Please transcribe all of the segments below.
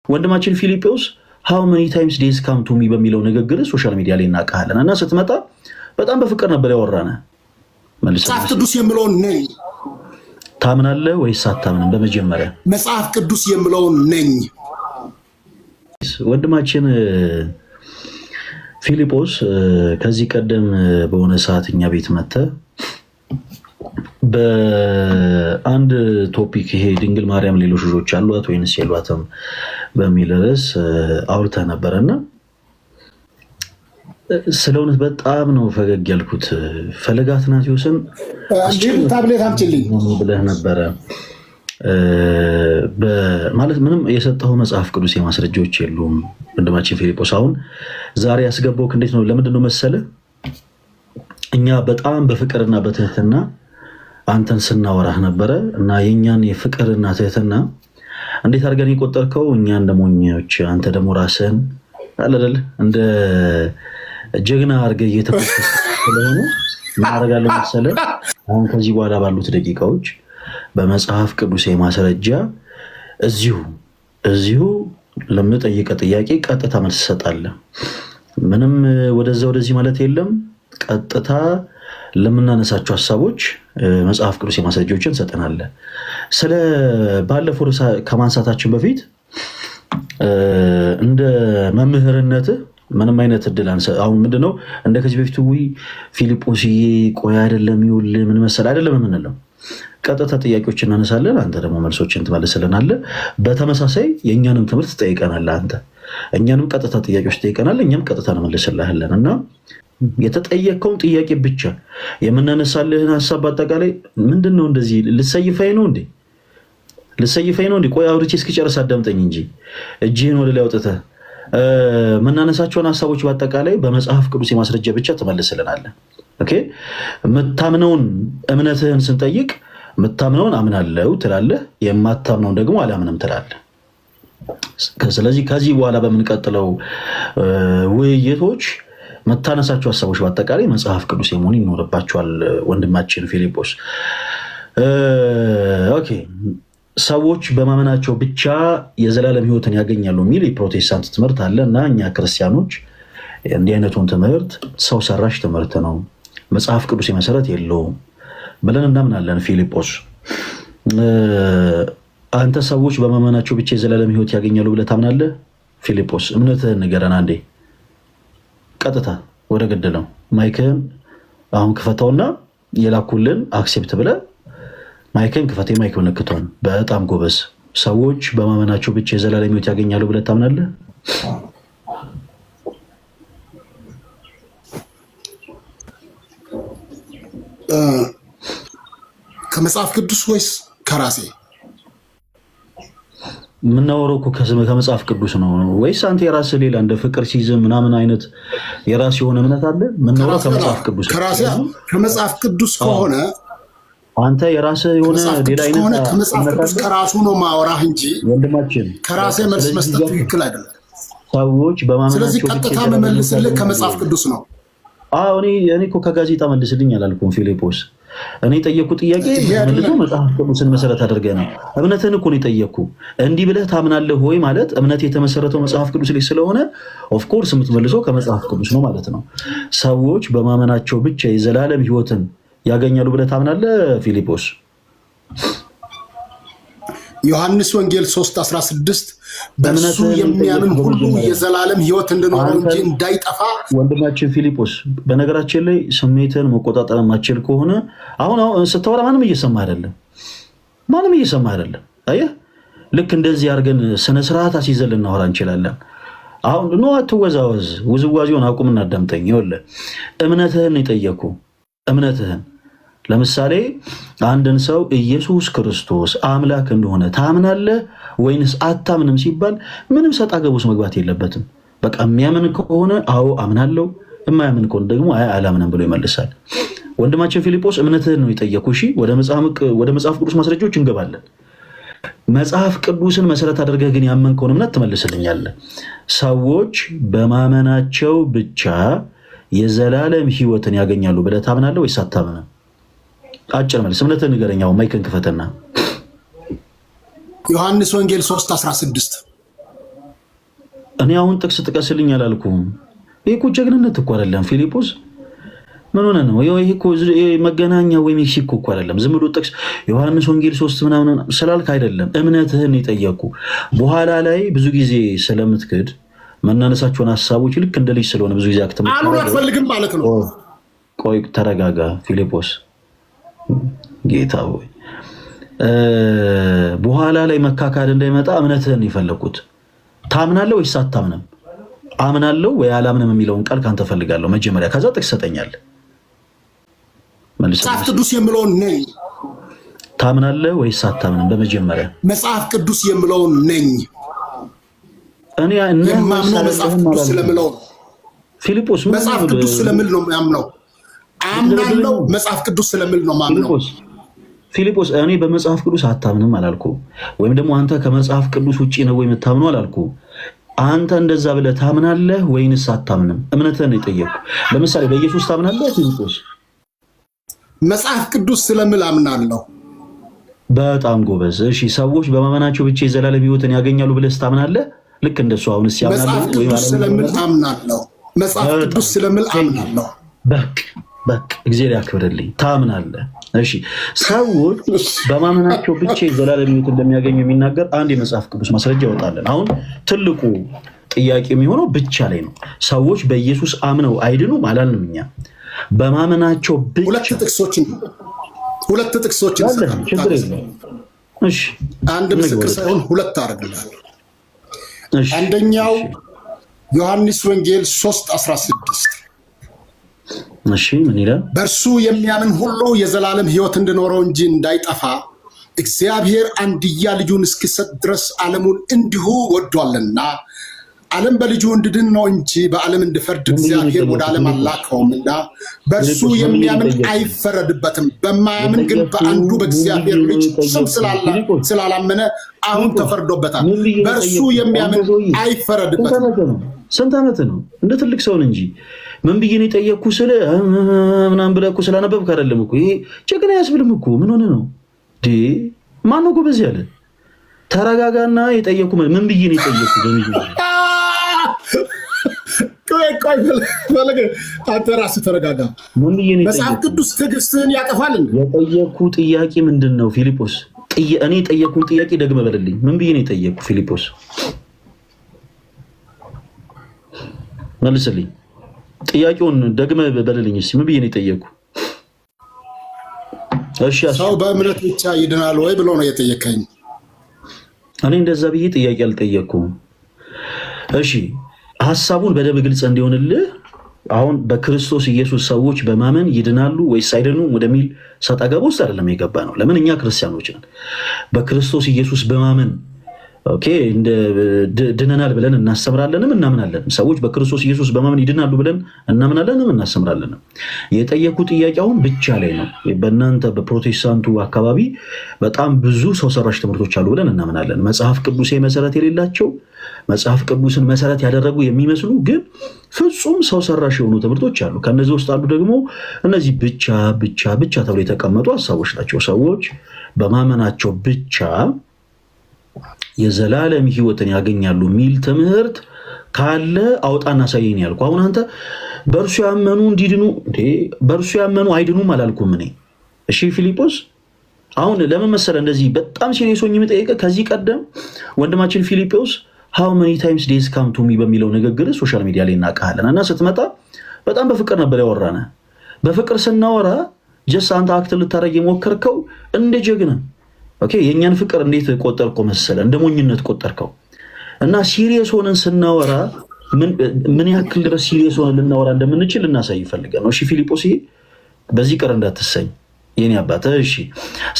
ወንድማችን ፊልጶስ how many times days come to me በሚለው ንግግር ሶሻል ሚዲያ ላይ እናቀሃለን እና ስትመጣ በጣም በፍቅር ነበር ያወራነ መጽሐፍ ቅዱስ የምለውን ነኝ ታምናለህ ወይስ አታምንም? በመጀመሪያ መጽሐፍ ቅዱስ የምለውን ነኝ። ወንድማችን ፊልጶስ ከዚህ ቀደም በሆነ ሰዓት እኛ ቤት መጣ በአንድ ቶፒክ ይሄ ድንግል ማርያም ሌሎች ልጆች አሏት ወይንስ የሏትም በሚል ርዕስ አውርተህ ነበርና ስለውነት በጣም ነው ፈገግ ያልኩት። ፈለገ አትናቴዎስን ታብሌት አምጪልኝ ብለህ ነበረ ማለት ምንም የሰጠው መጽሐፍ ቅዱስ የማስረጃዎች የሉም። ወንድማችን ፊልጶስ አሁን ዛሬ ያስገባውክ እንዴት ነው? ለምንድነው መሰለ እኛ በጣም በፍቅርና በትህትና አንተን ስናወራህ ነበረ እና የኛን የፍቅርና ትህትና እንዴት አድርገን ይቆጠርከው? እኛ እንደሞኞች አንተ ደግሞ ራስህን አይደል እንደ ጀግና አድርገህ እየተቆጠርክ ስለሆነ ማረጋለው መሰለ። አሁን ከዚህ በኋላ ባሉት ደቂቃዎች በመጽሐፍ ቅዱስ የማስረጃ እዚሁ ለምጠይቀ ጥያቄ ቀጥታ መልስ ሰጣለህ። ምንም ወደዚህ ማለት የለም። ቀጥታ ለምናነሳቸው ሐሳቦች መጽሐፍ ቅዱስ የማስረጃዎችን ሰጠናል። ስለ ባለፈው ከማንሳታችን በፊት እንደ መምህርነት ምንም አይነት እድል አሁን ምንድነው እንደ ከዚህ በፊት ፊልጶስዬ ቆይ አይደለም ይውል ምን መሰል አይደለም የምንለው ቀጥታ ጥያቄዎችን እናነሳለን። አንተ ደግሞ መልሶችን ትመልስልናለህ። በተመሳሳይ የእኛንም ትምህርት ትጠይቀናለህ። አንተ እኛንም ቀጥታ ጥያቄዎች ትጠይቀናለህ፣ እኛም ቀጥታ እንመልስልሃለን እና የተጠየቀውን ጥያቄ ብቻ የምናነሳልህን ሐሳብ በአጠቃላይ ምንድነው እንደዚህ ልሰይፈኝ ነው እንዴ? ቆይ አውርቼ እስኪጨርስ አዳምጠኝ እንጂ እጅህን ወደ ላይ አውጥተህ የምናነሳቸውን ሐሳቦች በአጠቃላይ በመጽሐፍ ቅዱስ የማስረጃ ብቻ ትመልስልናለህ። ኦኬ የምታምነውን እምነትህን ስንጠይቅ የምታምነውን አምናለሁ ትላለህ፣ የማታምነውን ደግሞ አላምንም ትላለህ። ስለዚህ ከዚህ በኋላ በምንቀጥለው ውይይቶች መታነሳቸው ሐሳቦች በአጠቃላይ መጽሐፍ ቅዱስ የመሆን ይኖርባቸዋል። ወንድማችን ፊልጶስ ኦኬ ሰዎች በማመናቸው ብቻ የዘላለም ሕይወትን ያገኛሉ የሚል የፕሮቴስታንት ትምህርት አለ እና እኛ ክርስቲያኖች እንዲህ አይነቱን ትምህርት ሰው ሰራሽ ትምህርት ነው፣ መጽሐፍ ቅዱስ መሰረት የለውም ብለን እናምናለን። ፊልጶስ አንተ ሰዎች በማመናቸው ብቻ የዘላለም ሕይወት ያገኛሉ ብለህ ታምናለህ? ፊልጶስ እምነትህን ንገረን አንዴ። ቀጥታ ወደ ገደለው ማይክህን አሁን ክፈተውና የላኩልን አክሴፕት ብለህ ማይክን ክፈቴ። ማይክ ምልክቷን በጣም ጎበዝ። ሰዎች በማመናቸው ብቻ የዘላለም ሕይወት ያገኛሉ ብለህ ታምናለህ? ከመጽሐፍ ቅዱስ ወይስ ከራሴ? የምናወራው እኮ ከመጽሐፍ ቅዱስ ነው ወይስ አንተ የራስህ ሌላ እንደ ፍቅር ሲዝም ምናምን አይነት የራስህ የሆነ እምነት አለ? የምናወራው ከመጽሐፍ ቅዱስ ከራሴ። ከመጽሐፍ ቅዱስ ከሆነ አንተ የራስህ የሆነ ሌላ አይነት ከመጽሐፍ ቅዱስ ከራሱ ነው ማወራህ እንጂ ወንድማችን ከራሴ መልስ መስጠት ትክክል አይደለም። ሰዎች በማመናቸው ስለዚህ ቀጥታ መመልስልህ ከመጽሐፍ ቅዱስ ነው። እኔ እኮ ከጋዜጣ መልስልኝ አላልኩም ፊልጶስ። እኔ ጠየቅኩ ጥያቄ መልሶ መጽሐፍ ቅዱስን መሰረት አድርገህ ነው። እምነትህን እኮ ነው የጠየቅኩ። እንዲህ ብለህ ታምናለህ ወይ ማለት እምነት የተመሰረተው መጽሐፍ ቅዱስ ላይ ስለሆነ ኦፍኮርስ የምትመልሰው ከመጽሐፍ ቅዱስ ነው ማለት ነው። ሰዎች በማመናቸው ብቻ የዘላለም ሕይወትን ያገኛሉ ብለህ ታምናለህ ፊልጶስ? ዮሐንስ ወንጌል 3:16 በእርሱ የሚያምን ሁሉ የዘላለም ሕይወት እንዲኖረው እንጂ እንዳይጠፋ። ወንድማችን ፊልጶስ በነገራችን ላይ ስሜትን መቆጣጠር ማችል ከሆነ አሁን ስታወራ ማንም እየሰማ አይደለም። አየህ ልክ እንደዚህ አድርገን ስነ ስርዓት አስይዘን ልናወራ እንችላለን። አሁን ነው አትወዛወዝ፣ ውዝዋዜውን አቁምና አዳምጠኝ። ይኸውልህ እምነትህን የጠየኩ እምነትህን ለምሳሌ አንድን ሰው ኢየሱስ ክርስቶስ አምላክ እንደሆነ ታምናለህ ወይንስ አታምንም ሲባል ምንም ሰጣ ገቡስ መግባት የለበትም። በቃ የሚያምን ከሆነ አዎ አምናለሁ፣ የማያምን ከሆነ ደግሞ አይ አላምንም ብሎ ይመልሳል። ወንድማችን ፊልጶስ እምነትህን ነው የጠየኩ። እሺ ወደ መጽሐፍ ቅዱስ ማስረጃዎች እንገባለን። መጽሐፍ ቅዱስን መሰረት አድርገህ ግን ያመንከውን እምነት ትመልስልኛለህ። ሰዎች በማመናቸው ብቻ የዘላለም ሕይወትን ያገኛሉ ብለህ ታምናለህ ወይስ አታምንም? አጭር መልስ። እምነትህን ንገረኛው። ማይክን ክፈትና ዮሐንስ ወንጌል 3:16 እኔ አሁን ጥቅስ ጥቀስልኝ አላልኩም። ይሄ እኮ ጀግንነት እኮ አይደለም ፊልጶስ። ምን ሆነ ነው? ይሄ እኮ መገናኛ ወይ ሜክሲኮ እኮ አይደለም። ዝም ብሎ ጥቅስ ዮሐንስ ወንጌል 3 ምናምን ስላልክ አይደለም። እምነትህን የጠየቁ በኋላ ላይ ብዙ ጊዜ ስለምትክድ መናነሳቸውን ሀሳቦች ልክ እንደ ልጅ ስለሆነ ብዙ ጊዜ አክተም አልፈልግም ማለት ነው። ቆይ ተረጋጋ ፊልጶስ። ጌታ ሆይ በኋላ ላይ መካካድ እንዳይመጣ እምነትህን የፈለኩት ታምናለህ ወይስ አታምንም? አምናለሁ ወይ አላምንም የሚለውን ቃል ካንተ ፈልጋለሁ መጀመሪያ፣ ከዛ ጥቅስ ሰጠኛለህ። መጽሐፍ ቅዱስ የምለውን ነኝ። ታምናለህ ወይስ አታምንም? በመጀመሪያ መጽሐፍ ቅዱስ የምለውን ነኝ። እኔ የማምነው መጽሐፍ ቅዱስ ስለምለው ፊልጶስ መጽሐፍ ቅዱስ ስለምል ነው ማምነው። አምናለሁ መጽሐፍ ቅዱስ ስለምል ነው ማምነው። ፊልጶስ እኔ በመጽሐፍ ቅዱስ አታምንም አላልኩም፣ ወይም ደግሞ አንተ ከመጽሐፍ ቅዱስ ውጪ ነው ወይ የምታምነው አላልኩም። አንተ እንደዛ ብለህ ታምናለህ ወይንስ አታምንም? እምነትህን የጠየቅኩ። ለምሳሌ በኢየሱስ ታምናለህ ፊልጶስ? መጽሐፍ ቅዱስ ስለምል አምናለሁ። በጣም ጎበዝ። እሺ ሰዎች በማመናቸው ብቻ የዘላለም ሕይወትን ያገኛሉ ብለህ ታምናለህ? ልክ እንደሱ አሁንስ ያምናለህ ወይ? መጽሐፍ ቅዱስ ስለምል አምናለሁ። መጽሐፍ ቅዱስ ስለምል አምናለሁ። በቃ እግዚአብሔር ያክብርልኝ። ታምናለህ? እሺ ሰዎች በማመናቸው ብቻ የዘላለም ሕይወት እንደሚያገኙ የሚናገር አንድ የመጽሐፍ ቅዱስ ማስረጃ ያወጣለን። አሁን ትልቁ ጥያቄ የሚሆነው ብቻ ላይ ነው። ሰዎች በኢየሱስ አምነው አይድኑም አላልንም እኛ። በማመናቸው ብቻ ሁለት ጥቅሶችን ችግር የለም። እሺ አንድ ምስክር ሳይሆን ሁለት አደርግልሃለሁ። አንደኛው ዮሐንስ ወንጌል 3:16 እሺ ምን ይላል? በእርሱ የሚያምን ሁሉ የዘላለም ሕይወት እንዲኖረው እንጂ እንዳይጠፋ እግዚአብሔር አንድያ ልጁን እስኪሰጥ ድረስ ዓለሙን እንዲሁ ወዷልና፣ ዓለም በልጁ እንዲድን ነው እንጂ በዓለም እንዲፈርድ እግዚአብሔር ወደ ዓለም አላከውምና፣ በእርሱ የሚያምን አይፈረድበትም። በማያምን ግን በአንዱ በእግዚአብሔር ልጅ ስም ስላላመነ አሁን ተፈርዶበታል። በእርሱ የሚያምን አይፈረድበትም። ስንት ዓመት ነው? እንደ ትልቅ ሰውን እንጂ ምን ብዬ ነው የጠየቅኩ? ስለ ምናምን ብለህ እኮ ስላነበብክ አይደለም እኮ። ይሄ ጀግና ያስብልም እኮ። ምን ሆነ ነው? ማነው ጎበዝ ያለ? ተረጋጋና የጠየቅኩ ምን ብዬ ነው የጠየቅኩ? አንተ ራስህ ተረጋጋ። ምን ብዬ ነው መጽሐፍ ቅዱስ ትዕግስትህን ያጠፋል። የጠየቅኩ ጥያቄ ምንድን ነው ፊልጶስ? እኔ የጠየቅኩን ጥያቄ ደግመህ በልልኝ። ምን ብዬ ነው የጠየቅኩ ፊልጶስ? መልስልኝ። ጥያቄውን ደግመህ በልልኝ እስኪ። ምን ብዬ ነው የጠየቅኩ? እሺ ሰው በእምነት ብቻ ይድናል ወይ ብሎ ነው የጠየቀኝ። እኔ እንደዛ ብዬ ጥያቄ አልጠየቅኩም። እሺ ሀሳቡን በደንብ ግልጽ እንዲሆንልህ አሁን በክርስቶስ ኢየሱስ ሰዎች በማመን ይድናሉ ወይስ አይድኑም ወደሚል ሰጣ ገባ ውስጥ አይደለም የገባ ነው። ለምን እኛ ክርስቲያኖች ነን። በክርስቶስ ኢየሱስ በማመን ድነናል ብለን እናስተምራለንም እናምናለንም። ሰዎች በክርስቶስ ኢየሱስ በማመን ይድናሉ ብለን እናምናለንም እናስተምራለንም። የጠየቁ ጥያቄ አሁን ብቻ ላይ ነው። በእናንተ በፕሮቴስታንቱ አካባቢ በጣም ብዙ ሰው ሰራሽ ትምህርቶች አሉ ብለን እናምናለን። መጽሐፍ ቅዱሴ መሰረት የሌላቸው መጽሐፍ ቅዱስን መሰረት ያደረጉ የሚመስሉ ግን ፍጹም ሰው ሰራሽ የሆኑ ትምህርቶች አሉ። ከነዚህ ውስጥ አንዱ ደግሞ እነዚህ ብቻ ተብሎ የተቀመጡ ሀሳቦች ናቸው። ሰዎች በማመናቸው ብቻ የዘላለም ሕይወትን ያገኛሉ የሚል ትምህርት ካለ አውጣና ሳይን ያልኩ። አሁን አንተ በእርሱ ያመኑ እንዲድኑ በእርሱ ያመኑ አይድኑም አላልኩም እኔ። እሺ ፊልጶስ አሁን ለምን መሰለህ እንደዚህ በጣም ሲሪየስ ሆኜ የምጠይቅህ? ከዚህ ቀደም ወንድማችን ፊልጶስ how many times days come to me በሚለው ንግግር ሶሻል ሚዲያ ላይ እናውቃለን እና ስትመጣ በጣም በፍቅር ነበር ያወራነ። በፍቅር ስናወራ ጀስት አንተ አክት ልታደርግ የሞከርከው እንደ ጀግና የእኛን ፍቅር እንዴት ቆጠርከው መሰለ? እንደ ሞኝነት ቆጠርከው። እና ሲሪየስ ሆነን ስናወራ ምን ያክል ድረስ ሲሪየስ ሆነን ልናወራ እንደምንችል ልናሳይ ይፈልጋል ነው። እሺ ፊልጶስ በዚህ ቅር እንዳትሰኝ የኔ አባት። እሺ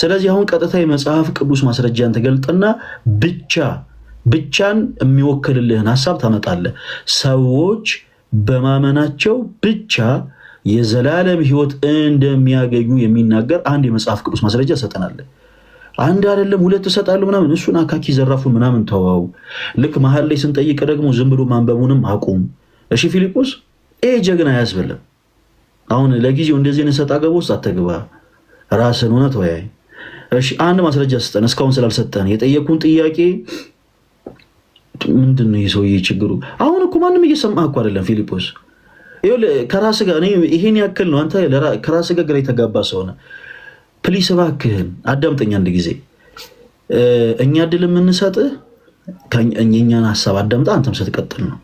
ስለዚህ አሁን ቀጥታ የመጽሐፍ ቅዱስ ማስረጃን ትገልጥና ብቻን የሚወክልልህን ሀሳብ ታመጣለህ። ሰዎች በማመናቸው ብቻ የዘላለም ሕይወት እንደሚያገኙ የሚናገር አንድ የመጽሐፍ ቅዱስ ማስረጃ ሰጠናል። አንድ አይደለም ሁለት እሰጣለሁ ምናምን፣ እሱን አካኪ ዘራፉን ምናምን ተዋው። ልክ መሀል ላይ ስንጠይቅ ደግሞ ዝም ብሎ ማንበቡንም አቁም። እሺ ፊልጶስ ይሄ ጀግና አያስብልም። አሁን ለጊዜው እንደዚህ ሰጣ ገባ ውስጥ አትግባ፣ ራስን ሆነ ተወያይ። እሺ አንድ ማስረጃ ስጠን። እስካሁን ስላልሰጠን የጠየቁን ጥያቄ ምንድን ነው የሰውዬ ችግሩ? አሁን እኮ ማንም እየሰማህ እኮ አይደለም ፊልጶስ። ከራስህ ጋር ይሄን ያክል ነው አንተ ከራስህ ጋር የተጋባ ሰው ነህ። ፕሊስ እባክህን አዳምጠኝ አንድ ጊዜ። እኛ እድል የምንሰጥህ የእኛን ሀሳብ አዳምጠህ አንተም ስትቀጥል ነው።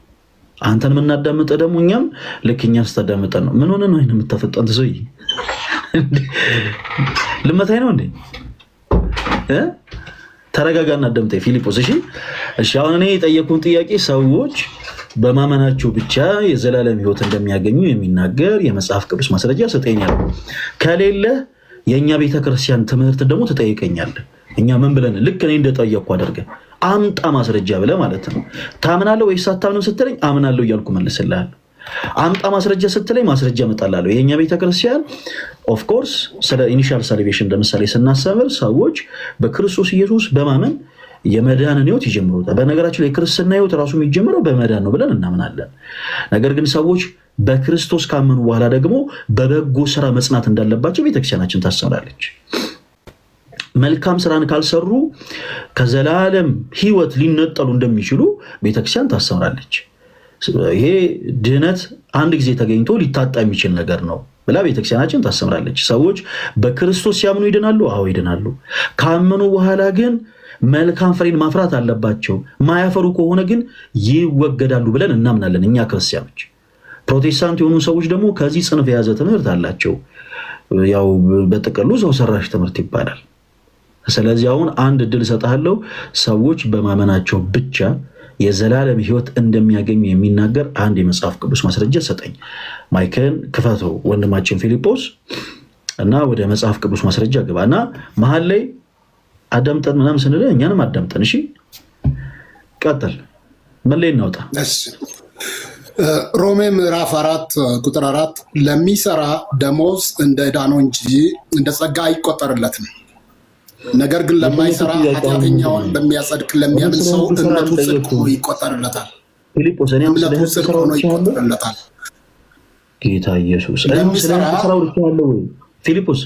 አንተን የምናዳምጠህ ደግሞ እኛም ልክ እኛን ስታዳምጠን ነው። ምን ሆነ ነው ይሄን የምታፈጠው አንተ ሰውዬ? ልመታኝ ነው እንዴ? ተረጋጋና አዳምጠኝ ፊልጶስ። እሺ አሁን እኔ የጠየኩን ጥያቄ ሰዎች በማመናቸው ብቻ የዘላለም ሕይወት እንደሚያገኙ የሚናገር የመጽሐፍ ቅዱስ ማስረጃ ስጠኛል። ከሌለ የእኛ ቤተክርስቲያን ትምህርት ደግሞ ትጠይቀኛለህ። እኛ ምን ብለን ልክ እኔ እንደጠየቅኩ አድርገህ አምጣ ማስረጃ ብለህ ማለት ነው። ታምናለህ ወይስ አታምንም ስትለኝ አምናለሁ እያልኩ መልስልሃለሁ። አምጣ ማስረጃ ስትለኝ ማስረጃ እመጣላለሁ። የእኛ ቤተክርስቲያን ኦፍኮርስ ስለ ኢኒሻል ሳልቬሽን ለምሳሌ ስናስተምር ሰዎች በክርስቶስ ኢየሱስ በማመን የመዳንን ሕይወት ይጀምሩታል። በነገራችን ላይ የክርስትና ሕይወት ራሱ የሚጀምረው በመዳን ነው ብለን እናምናለን። ነገር ግን ሰዎች በክርስቶስ ካመኑ በኋላ ደግሞ በበጎ ስራ መጽናት እንዳለባቸው ቤተክርስቲያናችን ታስተምራለች። መልካም ስራን ካልሰሩ ከዘላለም ሕይወት ሊነጠሉ እንደሚችሉ ቤተክርስቲያን ታስተምራለች። ይሄ ድህነት አንድ ጊዜ ተገኝቶ ሊታጣ የሚችል ነገር ነው ብላ ቤተክርስቲያናችን ታስተምራለች። ሰዎች በክርስቶስ ሲያምኑ ይድናሉ። አዎ ይድናሉ። ካመኑ በኋላ ግን መልካም ፍሬን ማፍራት አለባቸው። ማያፈሩ ከሆነ ግን ይወገዳሉ ብለን እናምናለን እኛ ክርስቲያኖች። ፕሮቴስታንት የሆኑ ሰዎች ደግሞ ከዚህ ጽንፍ የያዘ ትምህርት አላቸው። ያው በጥቅሉ ሰው ሰራሽ ትምህርት ይባላል። ስለዚህ አሁን አንድ እድል እሰጥሃለሁ። ሰዎች በማመናቸው ብቻ የዘላለም ሕይወት እንደሚያገኙ የሚናገር አንድ የመጽሐፍ ቅዱስ ማስረጃ ሰጠኝ። ማይክን ክፈተው ወንድማችን ፊልጶስ እና ወደ መጽሐፍ ቅዱስ ማስረጃ ግባ እና መሀል ላይ አዳምጠን ምናምን ስንል እኛንም አዳምጠን። እሺ ቀጥል። ምን ላይ እናውጣ? ሮሜ ምዕራፍ 4 ቁጥር 4 ለሚሰራ ደሞዝ እንደ ዕዳ ነው እንጂ እንደ ጸጋ አይቆጠርለትም። ነገር ግን ለማይሰራ ኃጢአተኛውን በሚያጸድቅ ለሚያምን ሰው እምነቱ ጽድቅ ሆኖ ይቆጠርለታል። እምነቱ ጽድቅ ሆኖ ይቆጠርለታል። ጌታ ኢየሱስ ፊልጶስ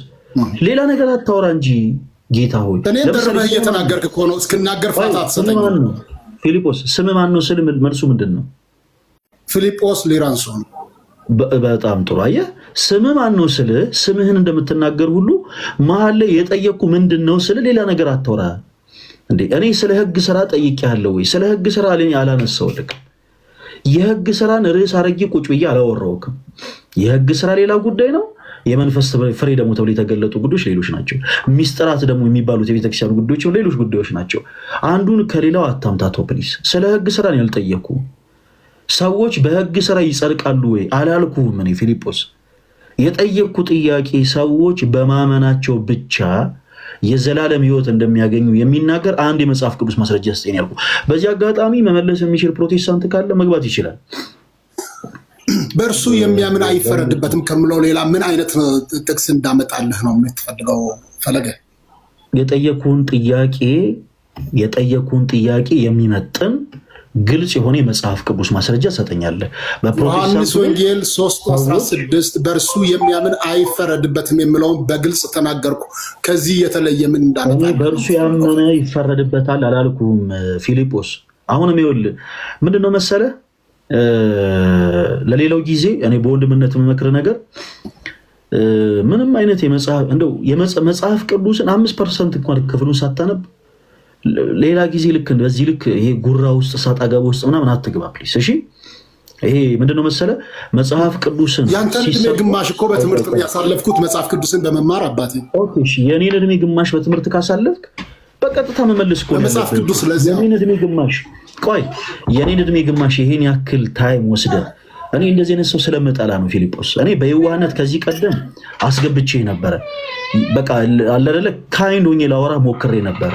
ሌላ ነገር አታወራ እንጂ ጌታ ሆይ እኔ ደርበህ እየተናገርክ እኮ ነው። እስክናገር ፋታ አትሰጠኝ። ፊልጶስ ስም ማን ነው ስል መልሱ ምንድን ነው? ፊልጶስ ሊራንሶን። በጣም ጥሩ። አየህ ስም ማን ነው ስል ስምህን እንደምትናገር ሁሉ መሀል ላይ የጠየቅኩ ምንድን ነው ስል ሌላ ነገር አታወራ እንዴ? እኔ ስለ ህግ ስራ ጠይቄያለሁ ወይ? ስለ ህግ ስራ አላነሳሁልህም። የህግ ስራን ርዕስ አድርጌ ቁጭ ብዬ አላወራሁም። የህግ ስራ ሌላ ጉዳይ ነው። የመንፈስ ፍሬ ደግሞ ተብሎ የተገለጡ ጉዳዮች ሌሎች ናቸው። ሚስጥራት ደግሞ የሚባሉት የቤተክርስቲያን ጉዳዮች ሌሎች ጉዳዮች ናቸው። አንዱን ከሌላው አታምታተው ፕሊስ። ስለ ህግ ስራ ነው ያልጠየቅኩ። ሰዎች በህግ ስራ ይጸድቃሉ ወይ አላልኩም። እኔ ፊልጶስ የጠየቅኩ ጥያቄ ሰዎች በማመናቸው ብቻ የዘላለም ሕይወት እንደሚያገኙ የሚናገር አንድ የመጽሐፍ ቅዱስ ማስረጃ ስጠኝ ያልኩ። በዚህ አጋጣሚ መመለስ የሚችል ፕሮቴስታንት ካለ መግባት ይችላል። በእርሱ የሚያምን አይፈረድበትም ከምለው ሌላ ምን አይነት ጥቅስ እንዳመጣልህ ነው የምትፈልገው? ፈለገ የጠየኩን ጥያቄ የሚመጥን ግልጽ የሆነ የመጽሐፍ ቅዱስ ማስረጃ ሰጠኛለህ። ዮሐንስ ወንጌል 3:16 በእርሱ የሚያምን አይፈረድበትም የሚለውን በግልጽ ተናገርኩ። ከዚህ የተለየ ምን እንዳመጣልህ? በእርሱ ያመነ ይፈረድበታል አላልኩም ፊልጶስ። አሁንም ይኸውልህ ምንድነው መሰለህ ለሌላው ጊዜ እኔ በወንድምነት የምመክር ነገር ምንም አይነት የመጽሐፍ ቅዱስን 5% እንኳን ክፍሉን ሳታነብ ሌላ ጊዜ ልክ በዚህ ልክ ይሄ ጉራ ውስጥ ሳጣ ገባ ውስጥ ምናምን አትግባ ፕሊስ። እሺ ይሄ ምንድነው መሰለ መጽሐፍ ቅዱስን ያንተን እድሜ ግማሽ እኮ በትምህርት ያሳለፍኩት መጽሐፍ ቅዱስን በመማር አባቴ። ኦኬ እሺ የኔን እድሜ ግማሽ በትምህርት ካሳለፍክ በቀጥታ መመለስ እኮ መጽሐፍ ቅዱስ ስለዚህ የኔን እድሜ ግማሽ የኔን እድሜ ግማሽ ይሄን ያክል ታይም ወስደህ እኔ እንደዚህ አይነት ሰው ስለምጠላ ነው ፊልጶስ። እኔ በየዋህነት ከዚህ ቀደም አስገብቼ ነበረ። በቃ አለ አይደለ ካይንድ ሆኜ ላወራ ሞክሬ ነበረ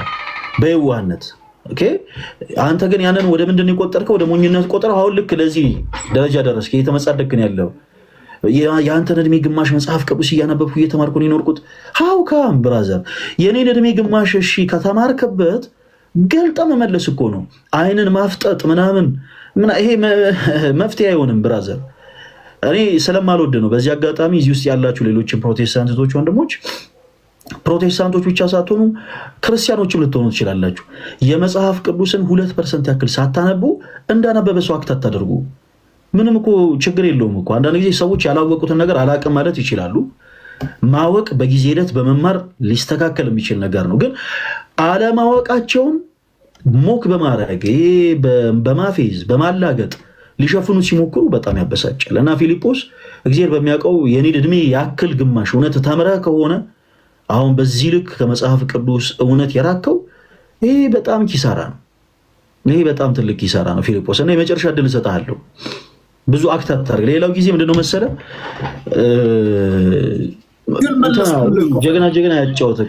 በየዋህነት። ኦኬ አንተ ግን ያንን ወደ ምንድን ነው የቆጠርከው? ወደ ሞኝነት ቆጠረው። አሁን ልክ ለዚህ ደረጃ ደረስክ። እየተመጻደቅን ያለው የአንተን እድሜ ግማሽ መጽሐፍ ቅዱስ እያነበብኩ እየተማርኩ ነው የኖርኩት። ሃው ካም ብራዘር የኔን እድሜ ግማሽ እሺ ከተማርከበት ገልጠ መመለስ እኮ ነው። አይንን ማፍጠጥ ምናምን ይሄ መፍትሄ አይሆንም ብራዘር። እኔ ስለማልወድ ነው። በዚህ አጋጣሚ እዚህ ውስጥ ያላችሁ ሌሎችን ፕሮቴስታንቶች ወንድሞች ፕሮቴስታንቶች ብቻ ሳትሆኑ ክርስቲያኖችም ልትሆኑ ትችላላችሁ። የመጽሐፍ ቅዱስን 2% ያክል ሳታነቡ እንዳነበበ ሰው አክት አታደርጉ። ምንም እኮ ችግር የለውም እኮ። አንዳንድ ጊዜ ሰዎች ያላወቁትን ነገር አላቅም ማለት ይችላሉ። ማወቅ በጊዜ ሂደት በመማር ሊስተካከል የሚችል ነገር ነው። ግን አለማወቃቸውን ሞክ በማድረግ በማፌዝ በማላገጥ ሊሸፍኑ ሲሞክሩ በጣም ያበሳጫል። እና ፊልጶስ እግዚአብሔር በሚያውቀው የኔን ዕድሜ ያክል ግማሽ እውነት ተምረህ ከሆነ አሁን በዚህ ልክ ከመጽሐፍ ቅዱስ እውነት የራከው ይሄ በጣም ኪሳራ ነው። ይሄ በጣም ትልቅ ኪሳራ ነው ፊልጶስ። እና የመጨረሻ እድል እሰጥሃለሁ። ብዙ አክት አታርግ። ሌላው ጊዜ ምንድነው መሰለ ጀግና ያጫወተ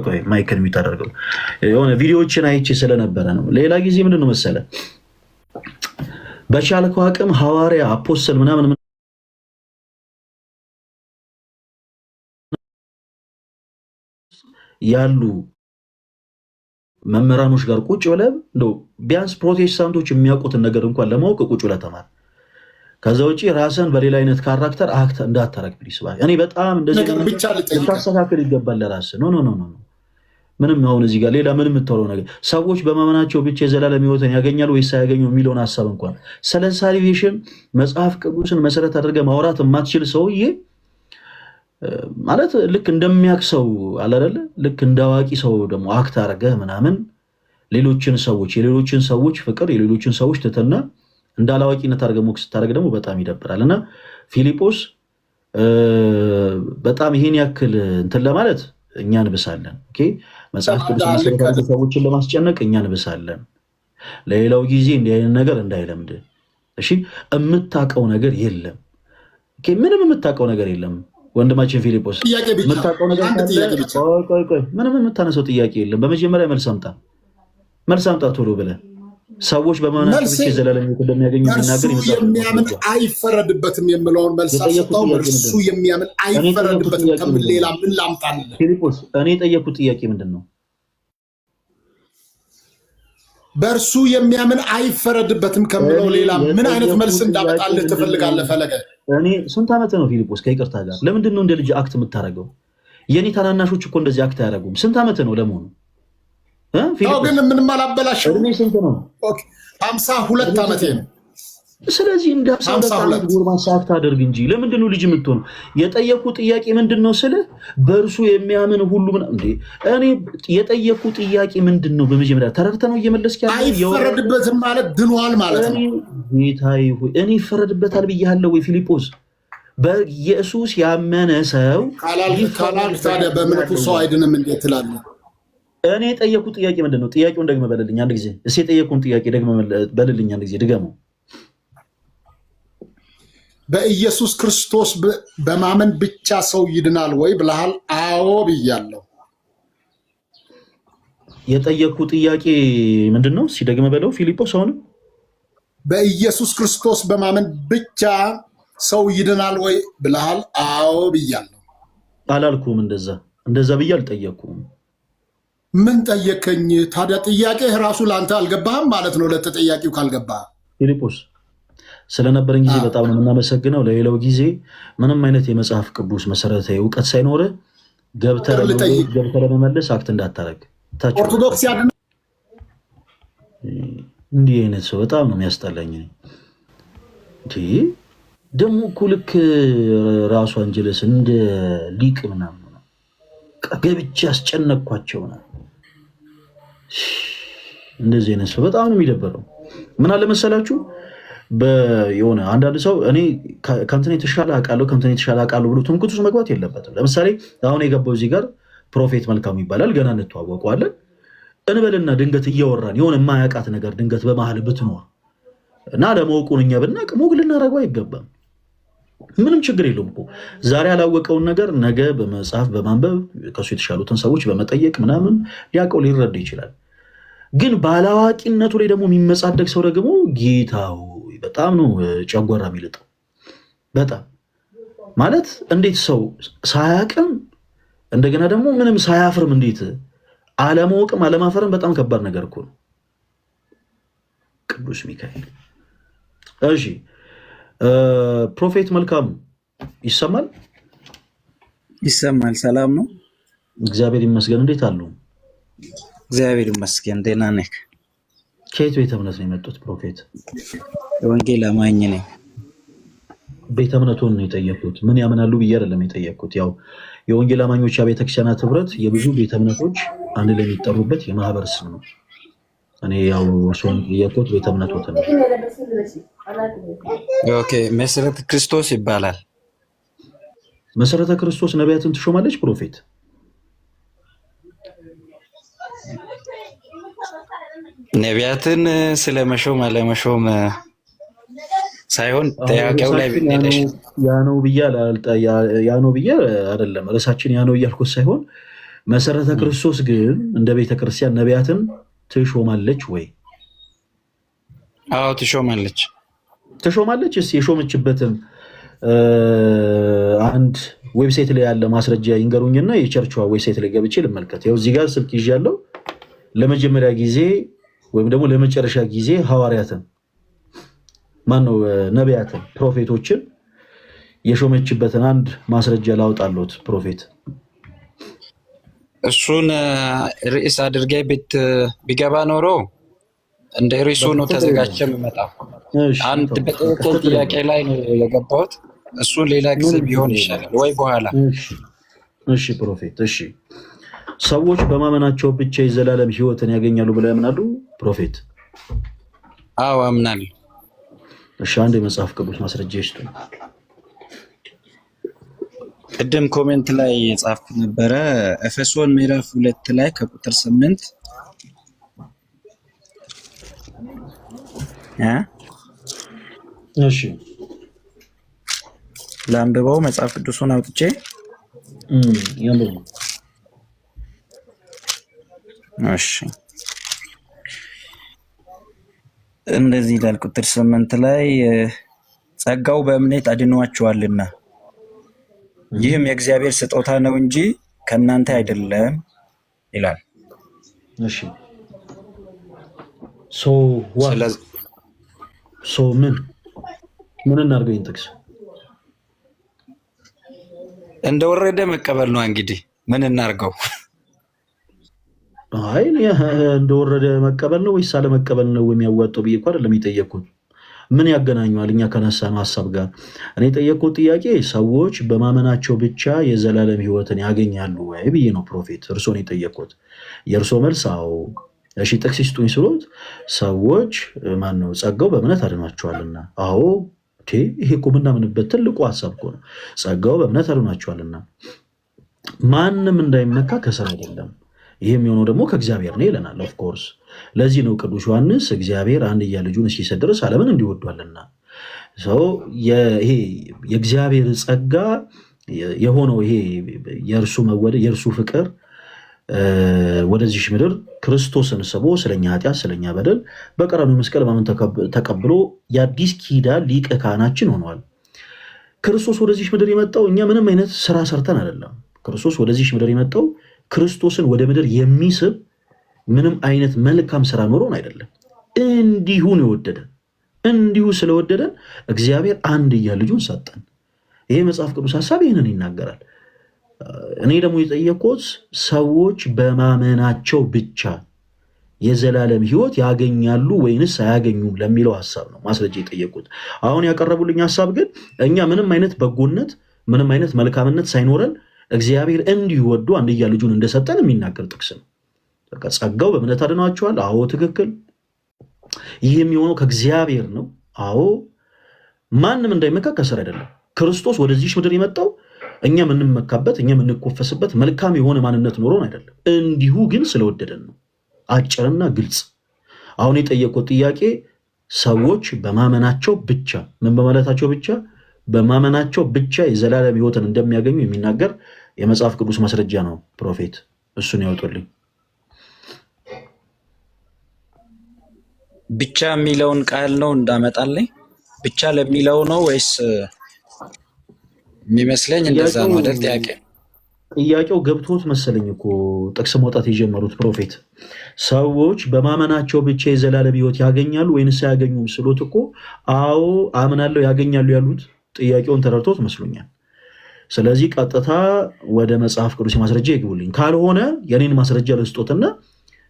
ቆይ ማይክል የሚታደርገው የሆነ ቪዲዮዎችን አይቼ ስለነበረ ነው። ሌላ ጊዜ ምንድነው መሰለ በቻልከው አቅም ሐዋርያ አፖስተል ምናምን ያሉ መምህራኖች ጋር ቁጭ ብለህ እንደው ቢያንስ ፕሮቴስታንቶች የሚያውቁትን ነገር እንኳን ለማወቅ ቁጭ ብለህ ተማር። ከዛ ውጪ ራስን በሌላ አይነት ካራክተር አክት እንዳታረግ ፕሊስ። እኔ በጣም እንደዚህ ልታስተካክል ይገባል ለራስህ። ኖ ምንም አሁን እዚህ ጋር ሌላ ምንም የምታወራው ነገር ሰዎች በማመናቸው ብቻ የዘላለም ሕይወትን ያገኛሉ ወይስ አያገኙ የሚለውን ሀሳብ እንኳን ስለ ሳልቬሽን መጽሐፍ ቅዱስን መሰረት አድርገህ ማውራት የማትችል ሰውዬ ማለት ልክ እንደሚያክሰው አለ አይደለ? ልክ እንዳዋቂ ሰው ደግሞ አክት አድርገህ ምናምን የሌሎችን ሰዎች ፍቅር የሌሎችን ሰዎች ትትና እንዳላዋቂነት አድርገህ ሞክ ስታደርግ ደግሞ በጣም ይደብራል። እና ፊልጶስ በጣም ይሄን ያክል እንትን ለማለት እኛ እንብሳለን። ኦኬ መጽሐፍ ቅዱስ መሰረት ሰዎችን ለማስጨነቅ እኛ እንብሳለን። ለሌላው ጊዜ እንዲህ አይነት ነገር እንዳይለምድ እሺ። የምታውቀው ነገር የለም። ኦኬ ምንም የምታውቀው ነገር የለም ወንድማችን ፊልጶስ። የምታውቀው ነገር ቆይ ምንም የምታነሰው ጥያቄ የለም። በመጀመሪያ መልስ አምጣ ቶሎ ብለህ ሰዎች በማመናቸው ብቻ የዘላለም ሕይወት እንደሚያገኙ ሲናገር የሚያምን አይፈረድበትም የምለውን መልስ አልሰጠው። እርሱ የሚያምን አይፈረድበትም ከምን ሌላ ምን ላምጣልህ? ፊልጶስ እኔ የጠየኩት ጥያቄ ምንድን ነው? በእርሱ የሚያምን አይፈረድበትም ከምለው ሌላ ምን አይነት መልስ እንዳመጣልህ ትፈልጋለህ? ፈለገ እኔ ስንት ዓመት ነው ፊልጶስ? ከይቅርታ ጋር ለምንድን ነው እንደ ልጅ አክት የምታደርገው? የኔ ታናናሾች እኮ እንደዚህ አክት አያደርጉም። ስንት ዓመት ነው ለመሆኑ? ግን ምንም አላበላሽም። እድሜ ስንት ነው? 52 ዓመቴ ነው። ስለዚህ እንደ 52 ጎርማሳ አክት አደርግ እንጂ ለምንድን ነው ልጅ የምትሆነው? የጠየኩ ጥያቄ ምንድን ነው ስልህ በእርሱ የሚያምን ሁሉ እንዴ እኔ የጠየኩ ጥያቄ ምንድን ነው? በመጀመሪያ ተረድተህ ነው እየመለስክ ያለው? አይፈረድበትም ማለት ድኗል ማለት ነው። ጌታዬ ሆይ እኔ ይፈረድበታል ብያለሁ ወይ ፊልጶስ? በኢየሱስ ያመነ ሰው ካላልክ ታዲያ በእምነቱ ሰው አይድንም እንዴት ትላለህ? እኔ የጠየኩት ጥያቄ ምንድን ነው? ጥያቄውን ደግመህ በልልኝ አንድ ጊዜ። እስኪ የጠየኩን ጥያቄ ደግመህ በልልኝ አንድ ጊዜ ድገመው። በኢየሱስ ክርስቶስ በማመን ብቻ ሰው ይድናል ወይ ብለሃል? አዎ ብያለሁ። የጠየኩ ጥያቄ ምንድን ነው? እስኪ ደግመህ በለው ፊልጶስ። አሁንም በኢየሱስ ክርስቶስ በማመን ብቻ ሰው ይድናል ወይ ብለሃል? አዎ ብያለሁ። አላልኩም። እንደዛ ብዬ አልጠየኩም። ምን ጠየከኝ ታዲያ? ጥያቄ ራሱ ለአንተ አልገባህም ማለት ነው። ለተጠያቂው ካልገባህ ፊልጶስ ስለነበረን ጊዜ በጣም ነው የምናመሰግነው። ለሌላው ጊዜ ምንም አይነት የመጽሐፍ ቅዱስ መሰረታዊ እውቀት ሳይኖር ገብተህ ለመመለስ አክት እንዳታረግ። ኦርቶዶክስ እንዲህ አይነት ሰው በጣም ነው የሚያስጠላኝ። ደግሞ እኮ ልክ ራሱ አንጀለስ እንደ ሊቅ ምናምን ገብቼ ያስጨነቅኳቸው ነው። እንደዚህ አይነት ሰው በጣም ነው የሚደበረው። ምን አለ መሰላችሁ የሆነ አንዳንድ ሰው እኔ ከእንትን የተሻለ አውቃለሁ ብሎ ትምክህት ውስጥ መግባት የለበትም። ለምሳሌ አሁን የገባው እዚህ ጋር ፕሮፌት መልካሙ ይባላል። ገና እንተዋወቀዋለን እንበልና ድንገት እያወራን የሆነ የማያውቃት ነገር ድንገት በመሀል ብትኖር እና ለማወቁን እኛ ብናቅ ሞግ ልናደርገው አይገባም። ምንም ችግር የለውም እኮ ዛሬ ያላወቀውን ነገር ነገ በመጽሐፍ በማንበብ ከሱ የተሻሉትን ሰዎች በመጠየቅ ምናምን ሊያውቀው ሊረዳ ይችላል። ግን ባላዋቂነቱ ላይ ደግሞ የሚመጻደቅ ሰው ደግሞ ጌታው በጣም ነው ጨጓራ የሚልጠው። በጣም ማለት እንዴት ሰው ሳያቅም እንደገና ደግሞ ምንም ሳያፍርም እንዴት አለማወቅም አለማፈርም በጣም ከባድ ነገር እኮ ነው። ቅዱስ ሚካኤል። እሺ ፕሮፌት መልካሙ ይሰማል? ይሰማል። ሰላም ነው። እግዚአብሔር ይመስገን። እንዴት አሉ? እግዚአብሔር ይመስገን ደህና ነኝ። ከየት ቤተ እምነት ነው የመጡት ፕሮፌት? የወንጌል አማኝ ነኝ። ቤተ እምነቱን ነው የጠየኩት። ምን ያምናሉ ብዬ አይደለም የጠየኩት። ያው የወንጌል አማኞች ቤተ ክርስቲያናት ህብረት የብዙ ቤተ እምነቶች አንድ ላይ የሚጠሩበት የማህበር ስም ነው። እኔ ያው እሱን የጠየኩት ቤተ እምነቶትን ነው። ኦኬ። መሰረተ ክርስቶስ ይባላል። መሰረተ ክርስቶስ ነቢያትን ትሾማለች ፕሮፌት? ነቢያትን ስለመሾም አለመሾም ሳይሆን ጥያቄው ላይ ብንሄድሽ ያ ነው ብዬ አይደለም ርዕሳችን ያ ነው እያልኩት ሳይሆን መሰረተ ክርስቶስ ግን እንደ ቤተክርስቲያን ነቢያትን ትሾማለች ወይ? አዎ ትሾማለች። እስኪ የሾመችበትን አንድ ዌብሳይት ላይ ያለ ማስረጃ ይንገሩኝና የቸርቿ ዌብሳይት ላይ ገብቼ ልመልከት። ያው እዚህ ጋር ስልክ ይዣለሁ። ለመጀመሪያ ጊዜ ወይም ደግሞ ለመጨረሻ ጊዜ ሐዋርያትን ማነው ነቢያትን ፕሮፌቶችን የሾመችበትን አንድ ማስረጃ ላውጣለሁት ፕሮፌት። እሱን ርዕስ አድርጌ ቢገባ ኖሮ እንደ ርዕሱ ነው ተዘጋጅቼ የምመጣው። አንድ በጥቂት ጥያቄ ላይ ነው የገባሁት። እሱን ሌላ ጊዜ ቢሆን ይሻላል ወይ በኋላ። እሺ ፕሮፌት። እሺ ሰዎች በማመናቸው ብቻ የዘላለም ሕይወትን ያገኛሉ ብለው ያምናሉ ፕሮፌት? አዎ አምናለሁ። እሺ አንድ የመጽሐፍ ቅዱስ ማስረጃ ይስጡ። ቅድም ኮሜንት ላይ የጻፍኩ ነበረ። ኤፌሶን ምዕራፍ 2 ላይ ከቁጥር 8 እሺ ለአንብበው መጽሐፍ ቅዱሱን አውጥቼ ያምሩ። እሺ እንደዚህ ይላል ቁጥር 8 ላይ ጸጋው በእምነት አድኗችኋልና ይህም የእግዚአብሔር ስጦታ ነው እንጂ ከእናንተ አይደለም ይላል። እሺ ምን እናድርገው? ይህን ጥቅስ እንደወረደ መቀበል ነው እንግዲህ። ምን እናድርገው? አይ እንደወረደ መቀበል ነው ወይስ አለመቀበል ነው የሚያዋጣው ብዬ እኮ አይደለም የጠየቅኩት። ምን ያገናኘዋል እኛ ከነሳነው ሀሳብ ጋር? እኔ የጠየቅኩት ጥያቄ ሰዎች በማመናቸው ብቻ የዘላለም ሕይወትን ያገኛሉ ወይ ብዬ ነው ፕሮፌት፣ እርሶን የጠየቅኩት። የእርሶ መልስ አዎ። እሺ ጥቅስ ይስጡኝ ስሎት ሰዎች ማነው ጸጋው በእምነት አድኗቸዋልና። አዎ ይሄ እኮ ምናምንበት ትልቁ ሀሳብ እኮ ነው። ጸጋው በእምነት አድኗቸዋልና ማንም እንዳይመካ ከስራ አይደለም፣ ይህም የሆነው ደግሞ ከእግዚአብሔር ነው ይለናል። ኦፍኮርስ ለዚህ ነው ቅዱስ ዮሐንስ እግዚአብሔር አንድያ ልጁን እስኪሰጥ ድረስ ዓለምን እንዲሁ ወዷልና። ይሄ የእግዚአብሔር ጸጋ የሆነው ይሄ የእርሱ መወደድ የእርሱ ፍቅር ወደዚህ ምድር ክርስቶስን ስቦ ስለኛ ኃጢአት ስለኛ በደል በቀራንዮ መስቀል በማመን ተቀብሎ የአዲስ ኪዳን ሊቀ ካህናችን ሆኗል። ክርስቶስ ወደዚህ ምድር የመጣው እኛ ምንም አይነት ስራ ሰርተን አይደለም። ክርስቶስ ወደዚህ ምድር የመጣው ክርስቶስን ወደ ምድር የሚስብ ምንም አይነት መልካም ስራ ኖሮን አይደለም። እንዲሁ ነው የወደደን። እንዲሁ ስለወደደን እግዚአብሔር አንድያ ልጁን ሰጠን። ይሄ መጽሐፍ ቅዱስ ሀሳብ ይህንን ይናገራል። እኔ ደግሞ የጠየቅኩት ሰዎች በማመናቸው ብቻ የዘላለም ሕይወት ያገኛሉ ወይንስ አያገኙም ለሚለው ሀሳብ ነው ማስረጃ የጠየቅኩት። አሁን ያቀረቡልኝ ሀሳብ ግን እኛ ምንም አይነት በጎነት ምንም አይነት መልካምነት ሳይኖረን እግዚአብሔር እንዲሁ ወዶ አንድያ ልጁን እንደሰጠን የሚናገር ጥቅስ ነው። በቃ ጸጋው በእምነት አድኗቸዋል። አዎ ትክክል። ይህ የሚሆነው ከእግዚአብሔር ነው። አዎ ማንም እንዳይመካ ከስራ አይደለም። ክርስቶስ ወደዚህ ምድር የመጣው እኛ የምንመካበት እኛ የምንኮፈስበት መልካም የሆነ ማንነት ኖሮን አይደለም፣ እንዲሁ ግን ስለወደደን ነው። አጭርና ግልጽ። አሁን የጠየቁት ጥያቄ ሰዎች በማመናቸው ብቻ ምን በማለታቸው ብቻ በማመናቸው ብቻ የዘላለም ሕይወትን እንደሚያገኙ የሚናገር የመጽሐፍ ቅዱስ ማስረጃ ነው ፕሮፌት። እሱን ያወጡልኝ። ብቻ የሚለውን ቃል ነው እንዳመጣልኝ ብቻ ለሚለው ነው ወይስ የሚመስለኝ እንደዛ ነው አይደል? ጥያቄው ገብቶት መሰለኝ እኮ ጥቅስ መውጣት የጀመሩት ፕሮፌት። ሰዎች በማመናቸው ብቻ የዘላለም ሕይወት ያገኛሉ ወይንስ አያገኙም ስሎት እኮ አዎ አምናለሁ ያገኛሉ ያሉት ጥያቄውን ተረድቶት መስሎኛል። ስለዚህ ቀጥታ ወደ መጽሐፍ ቅዱስ ማስረጃ ይግቡልኝ። ካልሆነ የኔን ማስረጃ ልስጦትና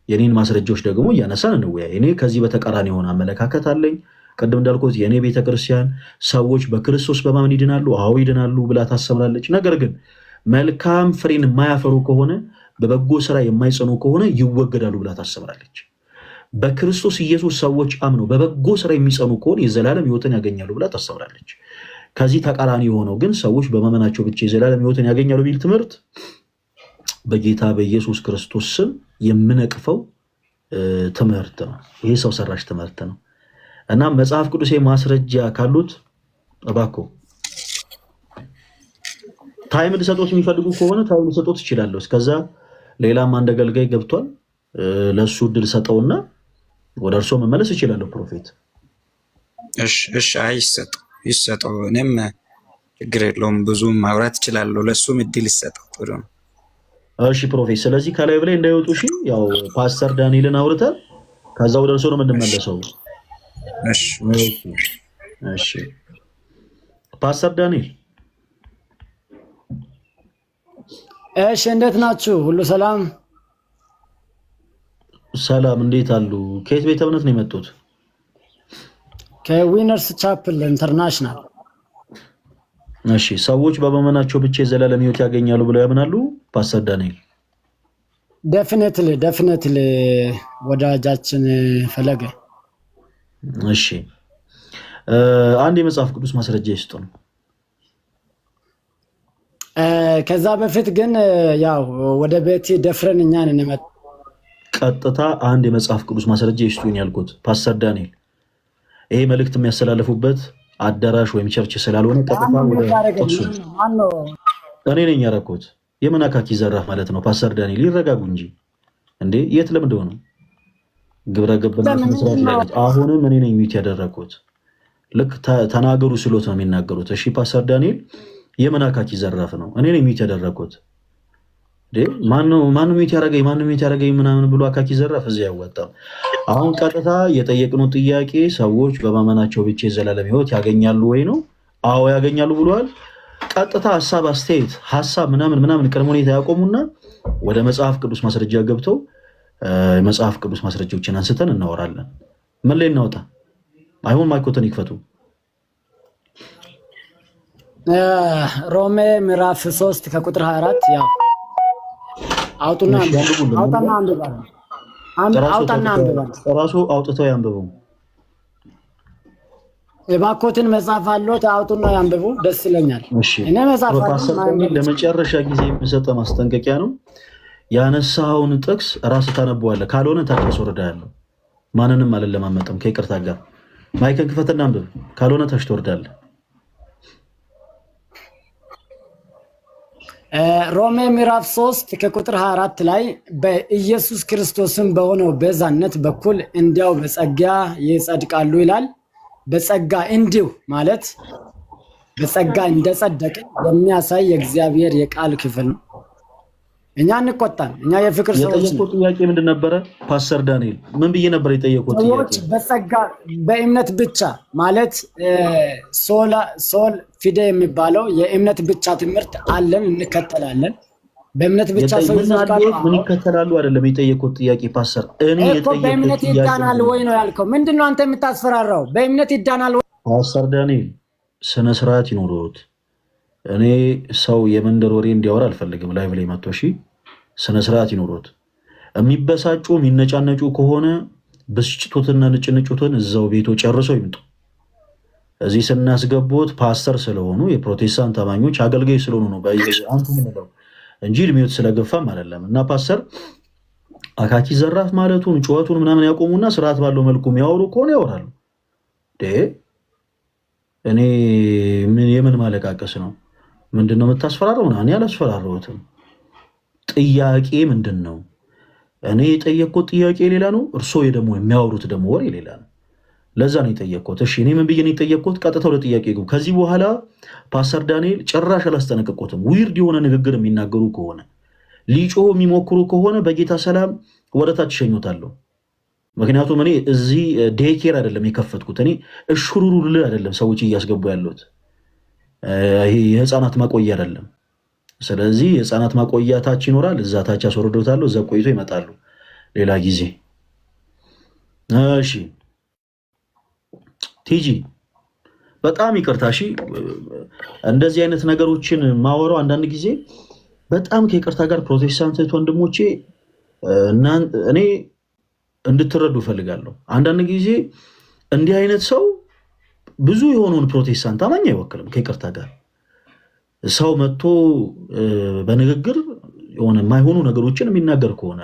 የኔን ማስረጃዎች ደግሞ እያነሳን እንወያይ። እኔ ከዚህ በተቃራኒ የሆነ አመለካከት አለኝ። ቅድም እንዳልኩት የእኔ ቤተክርስቲያን ሰዎች በክርስቶስ በማመን ይድናሉ፣ አዎ ይድናሉ ብላ ታስተምራለች። ነገር ግን መልካም ፍሬን የማያፈሩ ከሆነ በበጎ ስራ የማይጸኑ ከሆነ ይወገዳሉ ብላ ታስተምራለች። በክርስቶስ ኢየሱስ ሰዎች አምነው በበጎ ስራ የሚጸኑ ከሆነ የዘላለም ሕይወትን ያገኛሉ ብላ ታስተምራለች። ከዚህ ተቃራኒ የሆነው ግን ሰዎች በማመናቸው ብቻ የዘላለም ሕይወትን ያገኛሉ ቢል ትምህርት በጌታ በኢየሱስ ክርስቶስ ስም የምነቅፈው ትምህርት ነው። ይሄ ሰው ሰራሽ ትምህርት ነው እና መጽሐፍ ቅዱስ ማስረጃ ካሉት እባክዎ ታይም ልሰጦት የሚፈልጉ ከሆነ ታይም ልሰጦት ይችላል። እስከዛ ሌላም አንድ አገልጋይ ገብቷል፣ ለሱ እድል ሰጠውና ወደ እርሶ መመለስ ይችላል። ፕሮፌት እሺ፣ ይሰጠው። እኔም ችግር የለውም ብዙ ማውራት እችላለሁ። ለሱም እድል ይሰጠው። ጥሩ ነው። እሺ ፕሮፌት፣ ስለዚህ ከላይ በላይ እንዳይወጡ እሺ። ያው ፓስተር ዳንኤልን አውርተን ከዛ ወደ እርሶ ነው የምንመለሰው። እሺ ፓስተር ዳንኤል። እሺ እንዴት ናችሁ? ሁሉ ሰላም? ሰላም፣ እንዴት አሉ? ከየት ቤተ እምነት ነው የመጡት? ከዊነርስ ቻፕል ኢንተርናሽናል። እሺ ሰዎች በማመናቸው ብቻ የዘላለም ሕይወት ያገኛሉ ብለው ያምናሉ? ፓስተር ዳንኤል። ዴፊኒትሊ ወዳጃችን ፈለገ። እሺ አንድ የመጽሐፍ ቅዱስ ማስረጃ ይስጡን። ከዛ በፊት ግን ያው ወደ ቤት ደፍረን እኛን እንመጣ። ቀጥታ አንድ የመጽሐፍ ቅዱስ ማስረጃ ይስጡኝ ያልኩት ፓስተር ዳንኤል ይሄ መልእክት የሚያስተላልፉበት አዳራሽ ወይም ቸርች ስላልሆነ ቀጥታ ወደ እኔ ነኝ ያደረኩት። የምን አካኪ ዘራፍ ማለት ነው? ፓስተር ዳንኤል ይረጋጉ እንጂ እንዴ! የት ለምንድነው ነው ግብረ ገብነት መስራት ላይ? አሁንም እኔ ነኝ ሚት ያደረኩት። ልክ ተናገሩ ስሎት ነው የሚናገሩት። እሺ ፓስተር ዳንኤል የምን አካኪ ዘራፍ ነው? እኔ ነኝ ሚት ያደረኩት። ማነው ሚት ያደረገኝ ምናምን ብሎ አካኪ ዘራፍ እዚህ ያወጣም። አሁን ቀጥታ የጠየቅነው ጥያቄ ሰዎች በማመናቸው ብቻ የዘላለም ሕይወት ያገኛሉ ወይ ነው? አዎ ያገኛሉ ብለዋል። ቀጥታ ሀሳብ አስተያየት ሀሳብ ምናምን ቅድመ ሁኔታ ያቆሙና ወደ መጽሐፍ ቅዱስ ማስረጃ ገብተው የመጽሐፍ ቅዱስ ማስረጃዎችን አንስተን እናወራለን። ምን ላይ እናወጣ? አይሁን ማይኮተን ይክፈቱ። ሮሜ ምዕራፍ 3 ከቁጥር 24 ያው አውጣና አንብባ ራሱ አውጥተው ያንብቡ። የባኮትን መጽሐፍ አለዎት? አውጡና ያንብቡ። ደስ ይለኛል። እኔ መጽሐፍ ለመጨረሻ ጊዜ የሚሰጠው ማስጠንቀቂያ ነው። ያነሳውን ጥቅስ ራስ ታነበዋለህ፣ ካልሆነ ታች ወርዳለህ። ማንንም አልለማመጥም። ከይቅርታ ጋር ማይክን ክፈትና አንብብ፣ ካልሆነ ታች ትወርዳለህ። ሮሜ ምዕራፍ 3 ከቁጥር 24 ላይ በኢየሱስ ክርስቶስም በሆነው ቤዛነት በኩል እንዲያው በጸጋ ይጸድቃሉ ይላል። በጸጋ እንዲሁ ማለት በጸጋ እንደጸደቀ የሚያሳይ የእግዚአብሔር የቃል ክፍል ነው። እኛ እንቆጣን። እኛ የፍቅር ሰዎች ነን። የጠየቁት ጥያቄ ምንድን ነበረ? ፓስተር ዳንኤል ምን ብዬ ነበር የጠየቁት ጥያቄ? ሰዎች በጸጋ በእምነት ብቻ ማለት ሶል ፊዴ የሚባለው የእምነት ብቻ ትምህርት አለን፣ እንከተላለን። በእምነት ብቻ ሰው ምን ይከተላሉ አይደለም የጠየቁት ጥያቄ ፓስተር። እኔ የጠየቁት በእምነት ይዳናል ወይ ነው ያልከው። ምንድነው አንተ የምታስፈራራው? በእምነት ይዳናል ወይ? ፓስተር ዳንኤል ስነ ስርዓት ይኖሩት። እኔ ሰው የመንደር ወሬ እንዲያወራ አልፈልግም። ላይቭ ላይ መጥቶ እሺ፣ ስነ ስርዓት ይኖሩት። የሚበሳጩ የሚነጫነጩ ከሆነ ብስጭቱትና ንጭንጩትን እዛው ቤቶ ጨርሰው ይምጡ። እዚህ ስናስገቡት ፓስተር ስለሆኑ የፕሮቴስታንት አማኞች አገልጋይ ስለሆኑ ነው አንቱ ምንለው እንጂ እድሜዎት ስለገፋም አይደለም። እና ፓስተር አካኪ ዘራፍ ማለቱን ጩኸቱን ምናምን ያቆሙና ስርዓት ባለው መልኩ የሚያወሩ ከሆነ ያወራሉ። እኔ የምን ማለቃቀስ ነው? ምንድነው የምታስፈራረው? እኔ አላስፈራረሁትም። ጥያቄ ምንድን ነው? እኔ የጠየቅኩት ጥያቄ ሌላ ነው፣ እርሶ ደግሞ የሚያወሩት ደግሞ ወሬ ሌላ ነው። ለዛ ነው የጠየቅኩት። እሺ እኔ ምን ብዬ ነው የጠየቅኩት? ቀጥታ ወደ ጥያቄ ግቡ። ከዚህ በኋላ ፓስተር ዳንኤል ጭራሽ አላስጠነቀቁትም። ዊርድ የሆነ ንግግር የሚናገሩ ከሆነ ሊጮሁ የሚሞክሩ ከሆነ በጌታ ሰላም ወደታች ሸኞታለሁ። ምክንያቱም እኔ እዚህ ዴይኬር አይደለም የከፈትኩት። እኔ እሹሩሩ ልል አይደለም ሰዎች እያስገቡ ያሉት። ይሄ የህፃናት ማቆያ አይደለም። ስለዚህ የህፃናት ማቆያ ታች ይኖራል፣ እዛ ታች ያስወርዶታል፣ እዛ ቆይቶ ይመጣሉ ሌላ ጊዜ። እሺ ቲጂ በጣም ይቅርታ። እሺ እንደዚህ አይነት ነገሮችን ማወራው አንዳንድ ጊዜ በጣም ከይቅርታ ጋር ፕሮቴስታንት ወንድሞቼ እኔ እንድትረዱ ፈልጋለሁ። አንዳንድ ጊዜ እንዲህ አይነት ሰው ብዙ የሆነውን ፕሮቴስታንት አማኝ አይወክልም። ከይቅርታ ጋር ሰው መጥቶ በንግግር የሆነ የማይሆኑ ነገሮችን የሚናገር ከሆነ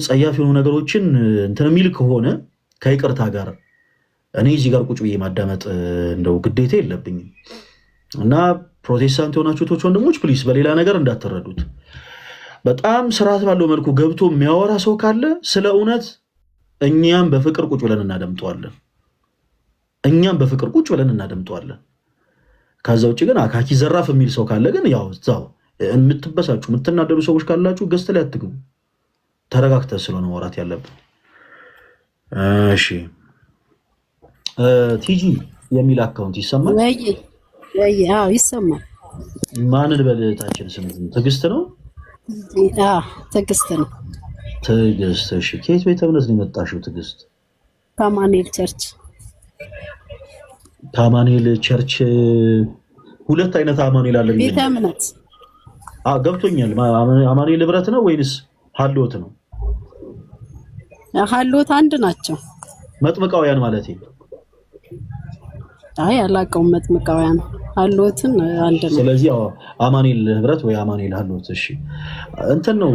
ጸያፍ የሆኑ ነገሮችን እንትን የሚል ከሆነ ከይቅርታ ጋር እኔ እዚህ ጋር ቁጭ ብዬ ማዳመጥ እንደው ግዴታ የለብኝም እና ፕሮቴስታንት የሆናችሁ ቶች ወንድሞች ፕሊስ በሌላ ነገር እንዳትረዱት። በጣም ስርዓት ባለው መልኩ ገብቶ የሚያወራ ሰው ካለ ስለ እውነት እኛም በፍቅር ቁጭ ብለን እናደምጠዋለን። ከዛ ውጭ ግን አካኪ ዘራፍ የሚል ሰው ካለ ግን ያው እዛው የምትበሳጩ የምትናደዱ ሰዎች ካላችሁ ገስት ላይ አትግቡ። ተረጋግተህ ስለሆነ ማውራት ያለብን። እሺ ቲጂ የሚል አካውንት ይሰማል? አዎ ይሰማል። ማንን በልታችን ስም ትዕግስት ነው? ትዕግስት ነው። ትዕግስት እሺ። ከየት ቤተ እምነት ነው የመጣሽው ትዕግስት? ከአማኑኤል ቸርች። ከአማኑኤል ቸርች። ሁለት አይነት አማኑኤል አለ ቤተ እምነት። ገብቶኛል። አማኑኤል ህብረት ነው ወይንስ ሀልዎት ነው? ሀልዎት አንድ ናቸው። መጥምቃውያን ማለት ነው? አይ አላውቀውም። መጥምቃውያን ሀልዎትን አንድ ነው። ስለዚህ አማኑኤል ህብረት ወይ አማኑኤል ሀልዎት። እሺ እንትን ነው።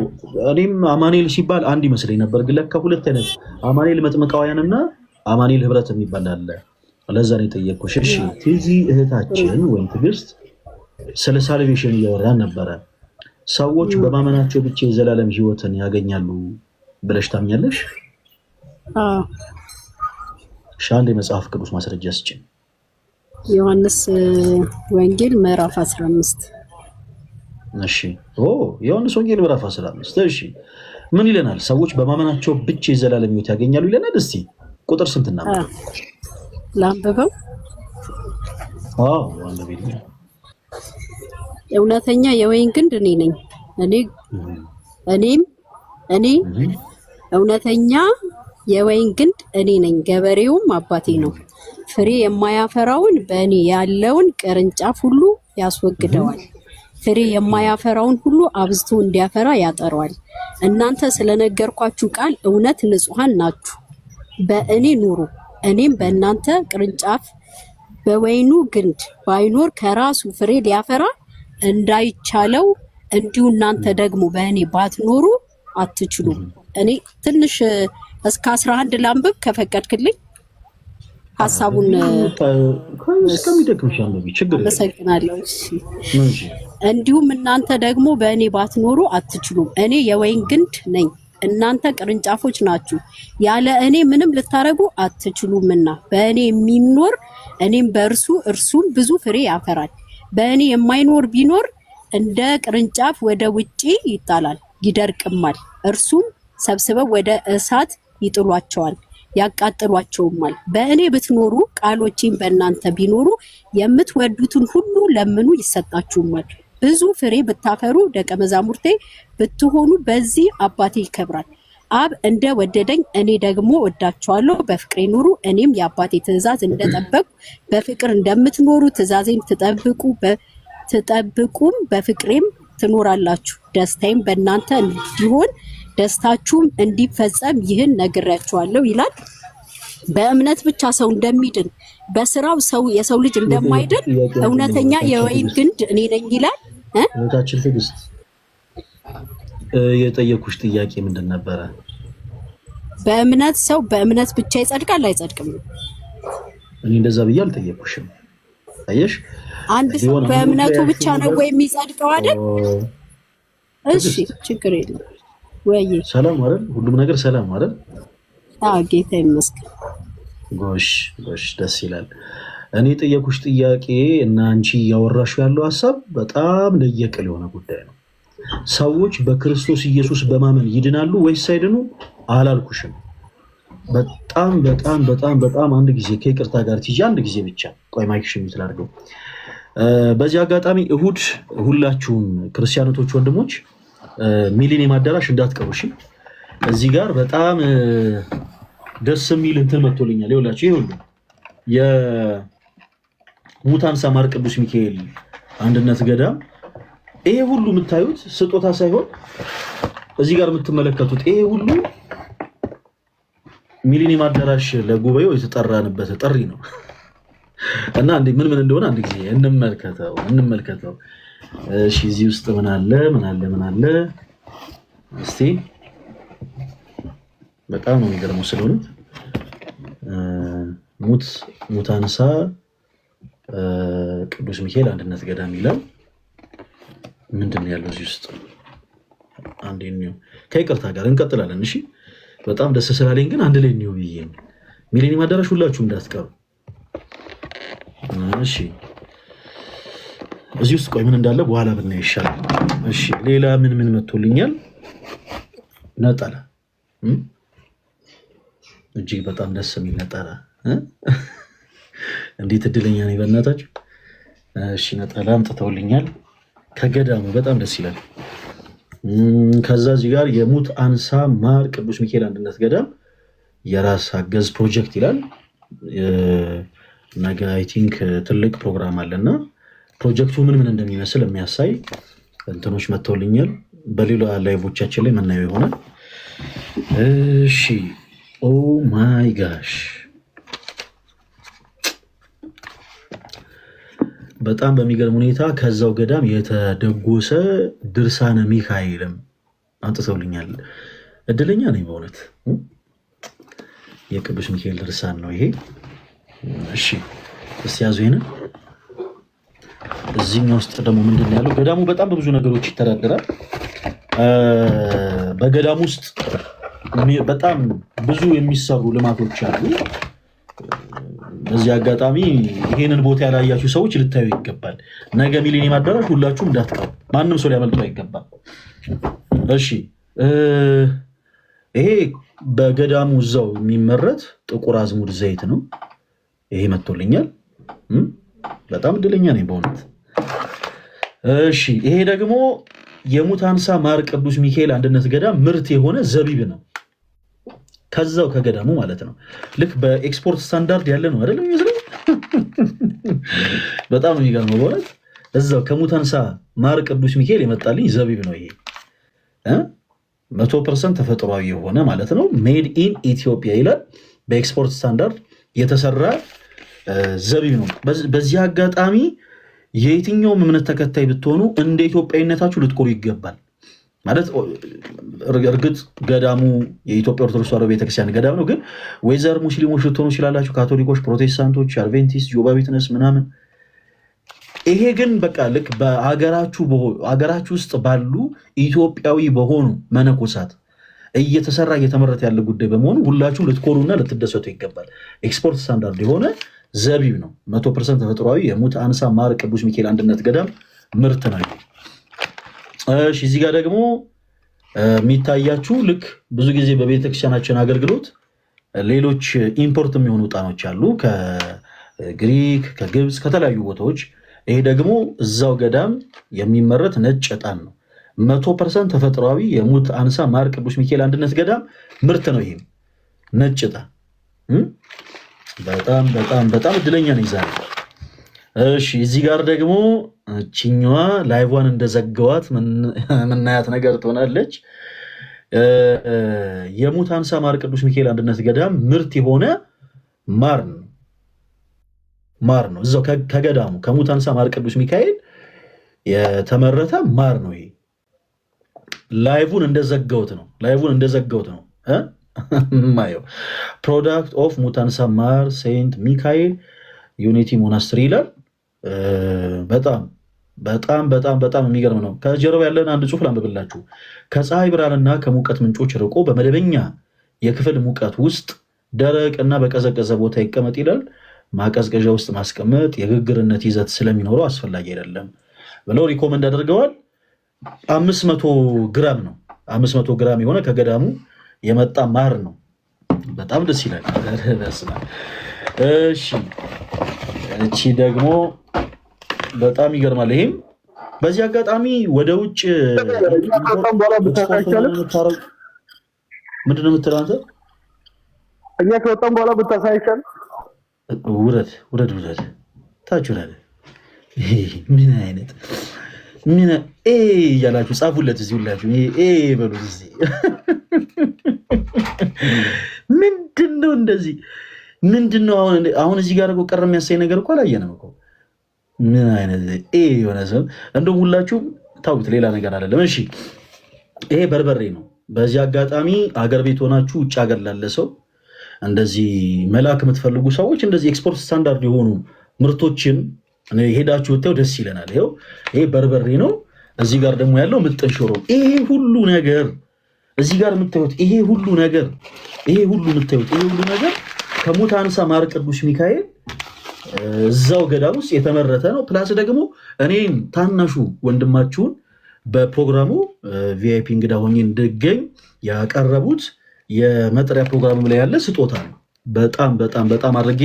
እኔም አማኑኤል ሲባል አንድ ይመስለኝ ነበር፣ ግን ለካ ሁለት አይነት አማኑኤል መጥምቃውያንና አማኑኤል ህብረት የሚባል አለ። ለዛ ነው የጠየቅኩሽ። እሺ ቲጂ እህታችን ወይም ትዕግስት ስለ ሳልቬሽን እያወራን ነበረ። ሰዎች በማመናቸው ብቻ የዘላለም ህይወትን ያገኛሉ ብለሽ ታምኛለሽ? አንድ የመጽሐፍ ቅዱስ ማስረጃ ስጭኝ። ዮሐንስ ወንጌል ምዕራፍ 15። እሺ ዮሐንስ ወንጌል ምዕራፍ 15። እሺ ምን ይለናል? ሰዎች በማመናቸው ብቻ የዘላለም ህይወት ያገኛሉ ይለናል። እስቲ ቁጥር ስንት እናምጣ? ላንብበው። አንብቤ። እውነተኛ የወይን ግንድ እኔ ነኝ፣ እኔ እውነተኛ የወይን ግንድ እኔ ነኝ፣ ገበሬውም አባቴ ነው። ፍሬ የማያፈራውን በእኔ ያለውን ቅርንጫፍ ሁሉ ያስወግደዋል፣ ፍሬ የማያፈራውን ሁሉ አብዝቶ እንዲያፈራ ያጠረዋል። እናንተ ስለነገርኳችሁ ቃል እውነት ንጹሐን ናችሁ። በእኔ ኑሩ፣ እኔም በእናንተ። ቅርንጫፍ በወይኑ ግንድ ባይኖር ከራሱ ፍሬ ሊያፈራ እንዳይቻለው እንዲሁ እናንተ ደግሞ በእኔ ባትኖሩ አትችሉም። እኔ ትንሽ እስከ 11 ላንብብ ከፈቀድክልኝ። ሐሳቡን እስከሚደክምሽ አንብቢ፣ ችግር የለም። አመሰግናለሁ። እሺ እንዲሁም እናንተ ደግሞ በእኔ ባትኖሩ አትችሉም። እኔ የወይን ግንድ ነኝ፣ እናንተ ቅርንጫፎች ናችሁ። ያለ እኔ ምንም ልታረጉ አትችሉምና በእኔ የሚኖር እኔም በእርሱ እርሱም ብዙ ፍሬ ያፈራል። በእኔ የማይኖር ቢኖር እንደ ቅርንጫፍ ወደ ውጪ ይጣላል፣ ይደርቅማል። እርሱም ሰብስበው ወደ እሳት ይጥሏቸዋል፣ ያቃጥሏቸውማል። በእኔ ብትኖሩ ቃሎቼም በእናንተ ቢኖሩ የምትወዱትን ሁሉ ለምኑ ይሰጣችሁማል። ብዙ ፍሬ ብታፈሩ ደቀ መዛሙርቴ ብትሆኑ በዚህ አባቴ ይከብራል። አብ እንደ ወደደኝ እኔ ደግሞ ወዳችኋለሁ። በፍቅሬ ኑሩ። እኔም የአባቴ ትእዛዝ እንደጠበቁ በፍቅር እንደምትኖሩ ትእዛዜን ትጠብቁም በፍቅሬም ትኖራላችሁ። ደስታዬም በእናንተ እንዲሆን ደስታችሁም እንዲፈጸም ይህን ነግሬያችኋለሁ ይላል። በእምነት ብቻ ሰው እንደሚድን በስራው የሰው ልጅ እንደማይድን እውነተኛ የወይን ግንድ እኔ ነኝ ይላል። እህታችን ትዕግስት የጠየኩሽ ጥያቄ ምንድን ነበረ? በእምነት ሰው በእምነት ብቻ ይጸድቃል አይጸድቅም? እኔ እንደዛ ብዬ አልጠየኩሽም። አየሽ፣ አንድ ሰው በእምነቱ ብቻ ነው ወይ የሚጸድቀው አይደል? እሺ ችግር የለም። ወይ ሰላም አይደል? ሁሉም ነገር ሰላም አይደል? ጌታ ይመስገን። ጎሽ ደስ ይላል። እኔ የጠየኩሽ ጥያቄ እና አንቺ እያወራሽው ያለው ሀሳብ በጣም ለየቅል የሆነ ጉዳይ ነው። ሰዎች በክርስቶስ ኢየሱስ በማመን ይድናሉ ወይስ አይድኑ አላልኩሽም። በጣም አንድ ጊዜ ከይቅርታ ጋር ትይጂ አንድ ጊዜ ብቻ ቆይ ማይክሽን ትላርገው። በዚህ አጋጣሚ እሁድ ሁላችሁም ክርስቲያኖች ወንድሞች ሚሊኒየም አዳራሽ እንዳትቀሩ እሺ። እዚህ ጋር በጣም ደስ የሚል እንትን መጥቶልኛል። ይኸውላችሁ ይሄ ሁሉ የሙታንሳ ማር ቅዱስ ሚካኤል አንድነት ገዳም ይሄ ሁሉ የምታዩት ስጦታ ሳይሆን እዚህ ጋር የምትመለከቱት ይሄ ሁሉ ሚሊኒየም አዳራሽ ለጉባኤው የተጠራንበት ጥሪ ነው እና አንዴ ምን እንደሆነ አንድ ጊዜ እንመልከተው። እሺ እዚህ ውስጥ ምን አለ እስቲ በጣም ነው የሚገርመው ስለሆነ ሙታንሳ ቅዱስ ሚካኤል አንድነት ገዳም ይላል። ምንድነው ያለው እዚህ ውስጥ? አንዴ ነው ከይቅርታ ጋር እንቀጥላለን። እሺ በጣም ደስ ስላለኝ ግን አንድ ላይ ነው ብዬ ሚሊኒየም አዳራሽ ሁላችሁም እንዳትቀሩ እሺ። እዚህ ውስጥ ቆይ ምን እንዳለ በኋላ ብናይ ይሻላል። እሺ ሌላ ምን መጥቶልኛል? ነጠላ እጅግ በጣም ደስ የሚል ነጠላ እንዴት እድለኛ ነኝ በእናታችሁ። እሺ ነጠላ አምጥተውልኛል ከገዳሙ በጣም ደስ ይላል። ከዛ እዚህ ጋር የሙታንሳ ማር ቅዱስ ሚካኤል አንድነት ገዳም የራስ አገዝ ፕሮጀክት ይላል። ነገ አይ ቲንክ ትልቅ ፕሮግራም አለና ፕሮጀክቱ ምን እንደሚመስል የሚያሳይ እንትኖች መጥተውልኛል። በሌላ ላይቮቻችን ላይ መናየው ይሆናል። እሺ ኦ ማይ ጋሽ በጣም በሚገርም ሁኔታ ከዛው ገዳም የተደጎሰ ድርሳነ ሚካኤልም አንጥተውልኛል። እድለኛ ነኝ በእውነት የቅዱስ ሚካኤል ድርሳን ነው ይሄ። እሺ እስቲ ያዙ ይሄን። እዚህኛው ውስጥ ደግሞ ምንድን ነው ያለው? ገዳሙ በጣም በብዙ ነገሮች ይተዳደራል። በገዳሙ ውስጥ በጣም ብዙ የሚሰሩ ልማቶች አሉ። በዚህ አጋጣሚ ይሄንን ቦታ ያላያችሁ ሰዎች ልታዩ ይገባል። ነገ ሚሊኒየም አዳራሽ ሁላችሁም እንዳትቀሩ፣ ማንም ሰው ሊያመልጡ አይገባም። እሺ ይሄ በገዳሙ እዛው የሚመረት ጥቁር አዝሙድ ዘይት ነው። ይሄ መጥቶልኛል። በጣም እድለኛ ነኝ በእውነት። እሺ ይሄ ደግሞ የሙታንሳ ማር ቅዱስ ሚካኤል አንድነት ገዳም ምርት የሆነ ዘቢብ ነው። ከዛው ከገዳሙ ማለት ነው። ልክ በኤክስፖርት ስታንዳርድ ያለ ነው አይደለም ይመስለኝ። በጣም የሚገርመው በእውነት እዛው ከሙታንሳ ማር ቅዱስ ሚካኤል የመጣልኝ ዘቢብ ነው። ይሄ 100% ተፈጥሯዊ የሆነ ማለት ነው። ሜድ ኢን ኢትዮጵያ ይላል። በኤክስፖርት ስታንዳርድ የተሰራ ዘቢብ ነው። በዚህ አጋጣሚ የየትኛውም እምነት ተከታይ ብትሆኑ እንደ ኢትዮጵያዊነታችሁ ልትቆሩ ይገባል። ማለት እርግጥ ገዳሙ የኢትዮጵያ ኦርቶዶክስ ተዋሕዶ ቤተክርስቲያን ገዳም ነው። ግን ወይዘር ሙስሊሞች ልትሆኑ ይችላላችሁ፣ ካቶሊኮች፣ ፕሮቴስታንቶች፣ አድቬንቲስት፣ ጆባ ዊትነስ ምናምን። ይሄ ግን በቃ ልክ በአገራችሁ ውስጥ ባሉ ኢትዮጵያዊ በሆኑ መነኮሳት እየተሰራ እየተመረተ ያለ ጉዳይ በመሆኑ ሁላችሁም ልትኮሩና ልትደሰቱ ይገባል። ኤክስፖርት ስታንዳርድ የሆነ ዘቢብ ነው። 100% ተፈጥሯዊ የሙታንሳ ማር ቅዱስ ሚካኤል አንድነት ገዳም ምርት ነው። እሺ እዚህ ጋር ደግሞ የሚታያችሁ ልክ ብዙ ጊዜ በቤተክርስቲያናችን አገልግሎት ሌሎች ኢምፖርት የሚሆኑ ዕጣኖች አሉ ከግሪክ፣ ከግብፅ፣ ከተለያዩ ቦታዎች። ይሄ ደግሞ እዛው ገዳም የሚመረት ነጭ ዕጣን ነው። 100% ተፈጥሯዊ የሙታንሳ ማር ቅዱስ ሚካኤል አንድነት ገዳም ምርት ነው። ይሄም ነጭ ዕጣን በጣም በጣም በጣም እድለኛ ነኝ ዛሬ። እሺ እዚህ ጋር ደግሞ እቺኛዋ ላይቫን እንደዘገዋት ምናያት ነገር ትሆናለች። የሙታንሳ ማር ቅዱስ ሚካኤል አንድነት ገዳም ምርት የሆነ ማር ነው። እዛው ከገዳሙ ከሙታንሳ ማር ቅዱስ ሚካኤል የተመረተ ማር ነው። ይሄ ላይቭን እንደዘገውት ነው ማየው ፕሮዳክት ኦፍ ሙታንሳ ማር ሴንት ሚካኤል ዩኒቲ ሞናስትሪ ይላል። በጣም በጣም በጣም በጣም የሚገርም ነው። ከጀርባ ያለን አንድ ጽሑፍ ላንብብላችሁ። ከፀሐይ ብርሃንና ከሙቀት ምንጮች ርቆ በመደበኛ የክፍል ሙቀት ውስጥ ደረቅ እና በቀዘቀዘ ቦታ ይቀመጥ ይላል። ማቀዝቀዣ ውስጥ ማስቀመጥ የግግርነት ይዘት ስለሚኖረው አስፈላጊ አይደለም ብለው ሪኮመንድ አድርገዋል። 500 ግራም ነው። 500 ግራም የሆነ ከገዳሙ የመጣ ማር ነው። በጣም ደስ ይላል። እሺ እቺ ደግሞ በጣም ይገርማል። ይሄም በዚህ አጋጣሚ ወደ ውጭ ምንድነው የምትለው አንተ? እኛ ከወጣን በኋላ ብታሳይቻል። ውረድ ታች ውረድ። ምን አይነት ምን እያላችሁ ጻፉለት እዚህ ሁላችሁ በሉት እዚህ። ምንድነው እንደዚህ ምንድነው? አሁን እዚህ ጋር ቀረ የሚያሳይ ነገር እኮ አላየንም እኮ። ምን አይነት የሆነ ሰው እንደውም ሁላችሁም ታውት ሌላ ነገር አይደለም። እሺ ይሄ በርበሬ ነው። በዚህ አጋጣሚ አገር ቤት ሆናችሁ ውጭ ሀገር ላለ ሰው እንደዚህ መላክ የምትፈልጉ ሰዎች እንደዚህ ኤክስፖርት ስታንዳርድ የሆኑ ምርቶችን ሄዳችሁ ወጥተው ደስ ይለናል። ይሄ በርበሬ ነው። እዚህ ጋር ደግሞ ያለው ምጥን ሽሮ። ይሄ ሁሉ ነገር እዚህ ጋር የምታዩት ይሄ ሁሉ ነገር ከሙታንሳ ማር ቅዱስ ሚካኤል እዛው ገዳም ውስጥ የተመረተ ነው። ፕላስ ደግሞ እኔም ታናሹ ወንድማችሁን በፕሮግራሙ ቪአይፒ እንግዳ ሆኜ እንድገኝ ያቀረቡት የመጠሪያ ፕሮግራሙ ላይ ያለ ስጦታ ነው። በጣም በጣም በጣም አድርጌ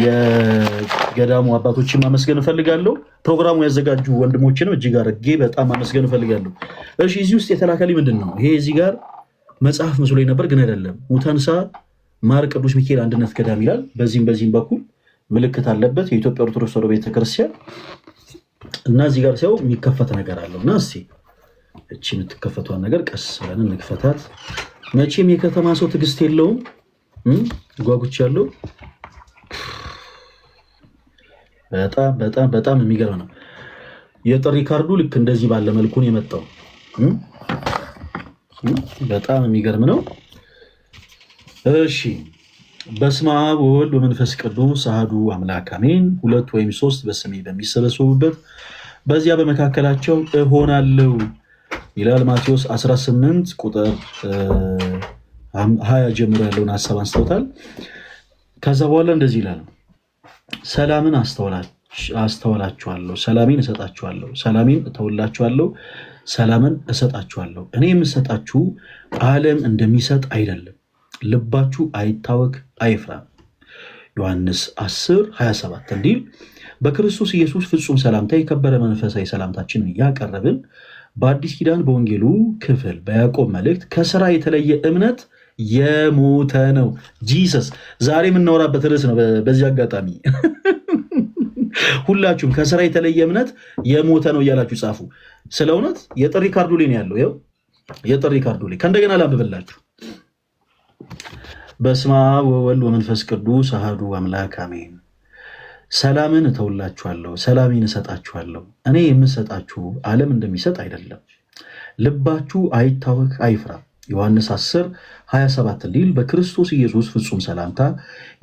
የገዳሙ አባቶችን ማመስገን እፈልጋለሁ። ፕሮግራሙ ያዘጋጁ ወንድሞችንም እጅግ አድርጌ በጣም ማመስገን እፈልጋለሁ። እሺ እዚህ ውስጥ የተላከልኝ ምንድን ነው? ይሄ እዚህ ጋር መጽሐፍ መስሎኝ ነበር ግን አይደለም። ሙታንሳ ማር ቅዱስ ሚካኤል አንድነት ገዳም ይላል። በዚህም በኩል ምልክት አለበት የኢትዮጵያ ኦርቶዶክስ ተዋሕዶ ቤተክርስቲያን እና እዚህ ጋር ሲያው የሚከፈት ነገር አለው እና እስኪ እቺ የምትከፈቷን ነገር ቀስ ብለን እንክፈታት። መቼም የከተማ ሰው ትዕግስት የለውም። ጓጉች ያለው በጣም በጣም በጣም የሚገርም ነው። የጥሪ ካርዱ ልክ እንደዚህ ባለ መልኩ ነው የመጣው። በጣም የሚገርም ነው። እሺ በስመ አብ ወወልድ ወመንፈስ ቅዱስ አሐዱ አምላክ አሜን። 2 ወይም 3 በስሜ በሚሰበሰቡበት በዚያ በመካከላቸው እሆናለሁ ይላል። ማቴዎስ 18 ቁጥር 20 ጀምሮ ያለውን ሀሳብ አንስተውታል። ከዛ በኋላ እንደዚህ ይላል፣ ሰላምን አስተውላችኋለሁ፣ ሰላሜን እሰጣችኋለሁ፣ ሰላሜን እተውላችኋለሁ፣ ሰላምን እሰጣችኋለሁ። እኔ የምሰጣችሁ ዓለም እንደሚሰጥ አይደለም። ልባችሁ አይታወክ አይፍራ። ዮሐንስ 10:27 እንዲል በክርስቶስ ኢየሱስ ፍጹም ሰላምታ የከበረ መንፈሳዊ ሰላምታችንን እያቀረብን በአዲስ ኪዳን በወንጌሉ ክፍል በያዕቆብ መልእክት ከስራ የተለየ እምነት የሞተ ነው። ጂሰስ ዛሬ የምናወራበት ርዕስ ነው። በዚህ አጋጣሚ ሁላችሁም ከስራ የተለየ እምነት የሞተ ነው እያላችሁ ጻፉ። ስለ እውነት የጥሪ ካርዱ ላይ ነው ያለው። ይኸው የጥሪ ካርዱ ላይ ከእንደገና ላንብብላችሁ። በስመ አብ ወወልድ ወመንፈስ ቅዱስ አሐዱ አምላክ አሜን። ሰላምን እተውላችኋለሁ፣ ሰላሜን እሰጣችኋለሁ። እኔ የምሰጣችሁ ዓለም እንደሚሰጥ አይደለም። ልባችሁ አይታወክ አይፍራ። ዮሐንስ 10:27 እንዲል በክርስቶስ ኢየሱስ ፍጹም ሰላምታ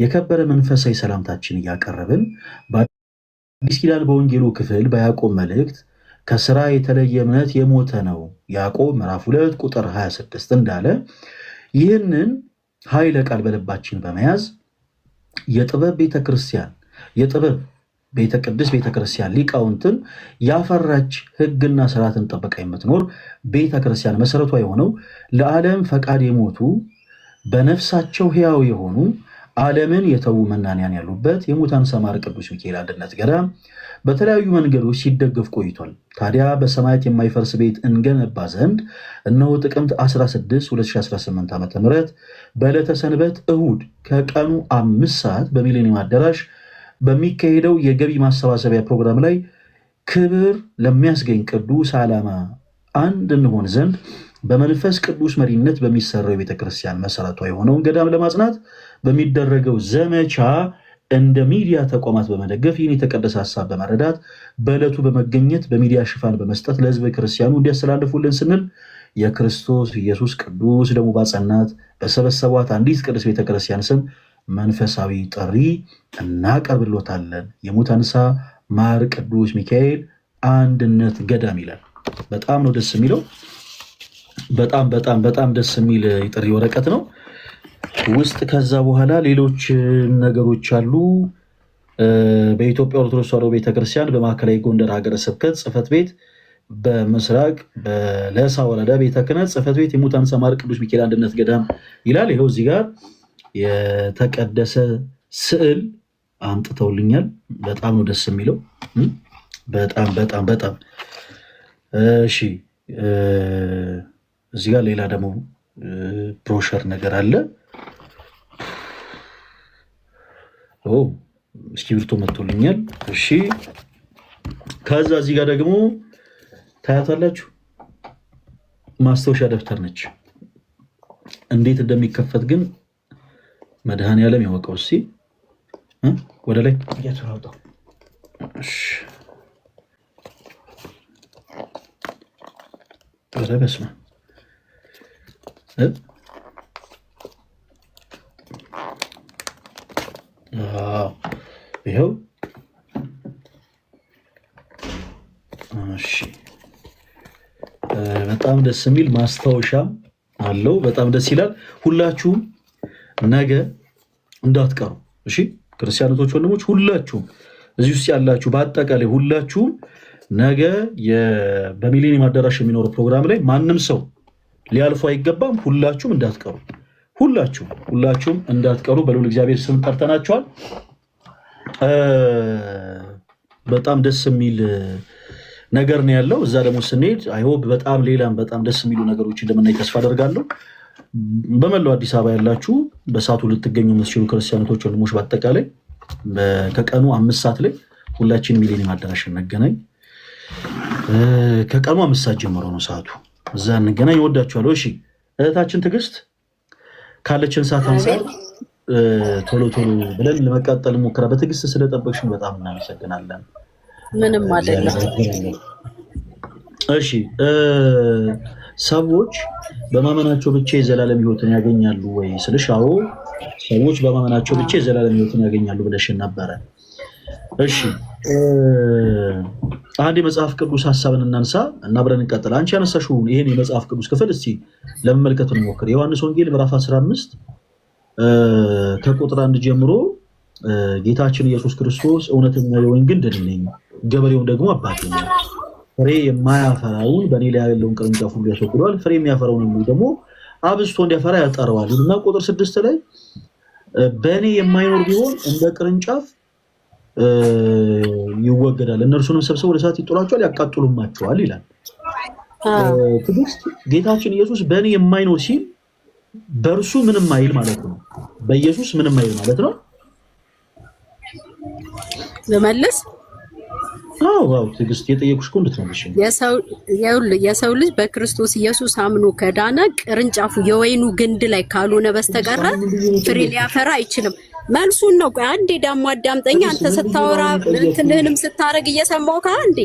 የከበረ መንፈሳዊ ሰላምታችን እያቀረብን በአዲስ ኪዳን በወንጌሉ ክፍል በያዕቆብ መልእክት ከስራ የተለየ እምነት የሞተ ነው ያዕቆብ ምዕራፍ 2 ቁጥር 26 እንዳለ ይህንን ኃይለ ቃል በልባችን በመያዝ የጥበብ ቤተክርስቲያን የጥበብ ቅድስት ቤተክርስቲያን ሊቃውንትን ያፈራች ሕግና ስርዓትን ጠብቃ የምትኖር ቤተክርስቲያን መሰረቷ የሆነው ለዓለም ፈቃድ የሞቱ በነፍሳቸው ሕያው የሆኑ ዓለምን የተዉ መናንያን ያሉበት የሙታንሳ ማር ቅዱስ ሚካኤል አንድነት ገዳም በተለያዩ መንገዶች ሲደገፍ ቆይቷል። ታዲያ በሰማያት የማይፈርስ ቤት እንገነባ ዘንድ እነሆ ጥቅምት 16 2018 ዓ.ም በዕለተ ሰንበት እሁድ ከቀኑ 5 ሰዓት በሚሊኒየም አዳራሽ በሚካሄደው የገቢ ማሰባሰቢያ ፕሮግራም ላይ ክብር ለሚያስገኝ ቅዱስ ዓላማ አንድ እንሆን ዘንድ በመንፈስ ቅዱስ መሪነት በሚሰራው የቤተክርስቲያን መሰረቷ የሆነውን ገዳም ለማጽናት በሚደረገው ዘመቻ እንደ ሚዲያ ተቋማት በመደገፍ ይህን የተቀደሰ ሀሳብ በመረዳት በዕለቱ በመገኘት በሚዲያ ሽፋን በመስጠት ለሕዝበ ክርስቲያኑ እንዲያስተላልፉልን ስንል የክርስቶስ ኢየሱስ ቅዱስ ደሙ ባጸናት በሰበሰቧት አንዲት ቅድስት ቤተክርስቲያን ስም መንፈሳዊ ጥሪ እናቀርብሎታለን። የሙታንሳ ማር ቅዱስ ሚካኤል አንድነት ገዳም ይላል። በጣም ነው ደስ የሚለው። በጣም በጣም በጣም ደስ የሚል የጥሪ ወረቀት ነው ውስጥ። ከዛ በኋላ ሌሎች ነገሮች አሉ። በኢትዮጵያ ኦርቶዶክስ ተዋሕዶ ቤተክርስቲያን በማዕከላዊ ጎንደር ሀገረ ስብከት ጽሕፈት ቤት በምስራቅ በለሳ ወረዳ ቤተ ክህነት ጽሕፈት ቤት የሙታንሳ ማር ቅዱስ ሚካኤል አንድነት ገዳም ይላል። ይኸው እዚህ ጋር የተቀደሰ ስዕል አምጥተውልኛል። በጣም ነው ደስ የሚለው። በጣም በጣም በጣም እሺ። እዚህ ጋር ሌላ ደግሞ ብሮሸር ነገር አለ። እስክሪብቶ መጥቶልኛል። እሺ ከዛ እዚህ ጋር ደግሞ ታያታላችሁ ማስታወሻ ደብተር ነች። እንዴት እንደሚከፈት ግን መድኃኔዓለም ያወቀው። እስኪ ወደ ላይ እያተራውጣው። እሺ ወደ በስመ ይኸው። እሺ በጣም ደስ የሚል ማስታወሻም አለው። በጣም ደስ ይላል። ሁላችሁም ነገ እንዳትቀሩ እሺ። ክርስቲያኖች ወንድሞች፣ ሁላችሁም እዚህ ውስጥ ያላችሁ በአጠቃላይ ሁላችሁም ነገ በሚሊኒየም አዳራሽ የሚኖረው ፕሮግራም ላይ ማንም ሰው ሊያልፉ አይገባም። ሁላችሁም እንዳትቀሩ፣ ሁላችሁም እንዳትቀሩ በልዑል እግዚአብሔር ስም ጠርተናችኋል። በጣም ደስ የሚል ነገር ነው ያለው። እዛ ደግሞ ስንሄድ አይሆፕ በጣም ሌላም በጣም ደስ የሚሉ ነገሮች እንደምናይ ተስፋ አደርጋለሁ። በመላው አዲስ አበባ ያላችሁ በሰዓቱ ልትገኙ የምትችሉ ክርስቲያኖች ወንድሞች በአጠቃላይ ከቀኑ 5 ሰዓት ላይ ሁላችን ሚሊኒየም አዳራሽ እንገናኝ። ከቀኑ 5 ሰዓት ጀምሮ ነው ሰዓቱ። እዛ እንገናኝ። እወዳችኋለሁ። እሺ እህታችን ትዕግስት ካለችን ሰዓት አንፃር ቶሎ ብለን ለመቃጠል ሞክራ። በትዕግስት ስለጠበቅሽን በጣም እናመሰግናለን። ምንም አይደለም። እሺ ሰዎች በማመናቸው ብቻ የዘላለም ሕይወትን ያገኛሉ ወይ ስልሽ፣ አዎ ሰዎች በማመናቸው ብቻ የዘላለም ሕይወትን ያገኛሉ ብለሽን ነበረ። እሺ አንድ የመጽሐፍ ቅዱስ ሐሳብን እናንሳ እና አብረን እንቀጥል። አንቺ ያነሳሽው ይሄን የመጽሐፍ ቅዱስ ክፍል እስቲ ለመመልከት እንሞክር። ዮሐንስ ወንጌል ምዕራፍ 15 ከቁጥር 1 ጀምሮ ጌታችን ኢየሱስ ክርስቶስ እውነተኛ የወይን ግንድ እኔ ነኝ፣ ገበሬውም ደግሞ አባቴ ነው። ፍሬ የማያፈራውን በእኔ ላይ ያለውን ቅርንጫፍ ሁሉ ያስወግደዋል፣ ፍሬ የሚያፈራውን ሁሉ ደግሞ አብዝቶ እንዲያፈራ ያጠረዋል እና ቁጥር 6 ላይ በእኔ የማይኖር ቢሆን እንደ ቅርንጫፍ ይወገዳል፣ እነርሱንም ሰብስበው ወደ እሳት ይጥሏቸዋል፣ ያቃጥሉማቸዋል ይላል። ትዕግስት ጌታችን ኢየሱስ በእኔ የማይኖር ሲል በእርሱ ምንም አይል ማለት ነው። በኢየሱስ ምንም አይል ማለት ነው። ለመለስ አዎ ትዕግስት የጠየቁሽ እኮ እንድትመልሽ የሰው ልጅ በክርስቶስ ኢየሱስ አምኖ ከዳነ ቅርንጫፉ የወይኑ ግንድ ላይ ካልሆነ በስተቀር ፍሬ ሊያፈራ አይችልም። መልሱን ነው። ቆይ አንዴ ደግሞ አዳምጠኝ። አንተ ስታወራ እንትንህንም ስታረግ እየሰማው ከአንዴ